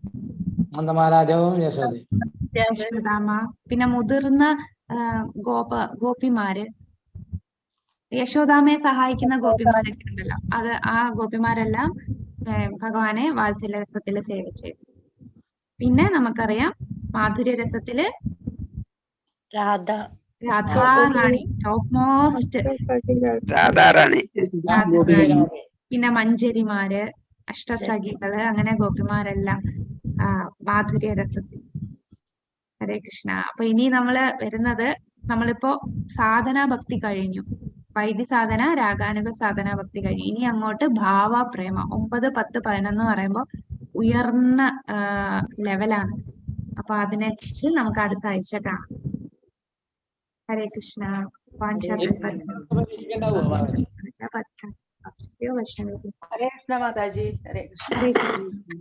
യശോദാമ. പിന്നെ മുതിർന്ന ഗോപിമാര്, യശോദാമയെ സഹായിക്കുന്ന ഗോപിമാരൊക്കെ ഉണ്ടല്ലോ, ആ ഗോപിമാരെല്ലാം ഭഗവാനെ വാത്സല്യരസത്തില് സേവിച്ചു. പിന്നെ നമുക്കറിയാം മാധുര്യരസത്തില് രാധാറാണി, ടോപ്പ് മോസ്റ്റ് രാധാറാണി. പിന്നെ മഞ്ചരിമാര്, അഷ്ടസഖികള്, അങ്ങനെ ഗോപിമാരെല്ലാം മാധുര്യരസത്തിൽ. ഹരേ കൃഷ്ണ. അപ്പൊ ഇനി നമ്മള് വരുന്നത്, നമ്മളിപ്പോ സാധനാ ഭക്തി കഴിഞ്ഞു, വൈദ്യ സാധന, രാഗാനുഗ സാധനാ ഭക്തി കഴിഞ്ഞു. ഇനി അങ്ങോട്ട് ഭാവ പ്രേമ 9, 10, 11 പറയുമ്പോ ഉയർന്ന ലെവലാണ്. അപ്പൊ അതിനെ കുറിച്ച് നമുക്ക് അടുത്ത ആഴ്ച കാണാം. ഹരേ കൃഷ്ണ. ഹരേ കൃഷ്ണ മാതാജി. ഹരേ കൃഷ്ണ മാതാജി.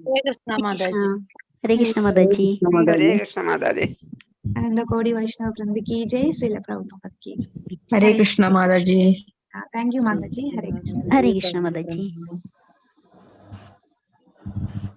ഹരേ കൃഷ്ണ മാതാജി. ഹരേ കൃഷ്ണ മാതാജി. അനന്ത കോടി വൈഷ്ണവ വൃന്ദ की जय, श्रील प्रभुपाद की जय. हरे कृष्ण माताजी. थैंक यू माताजी. हरे कृष्ण. हरे कृष्ण माताजी.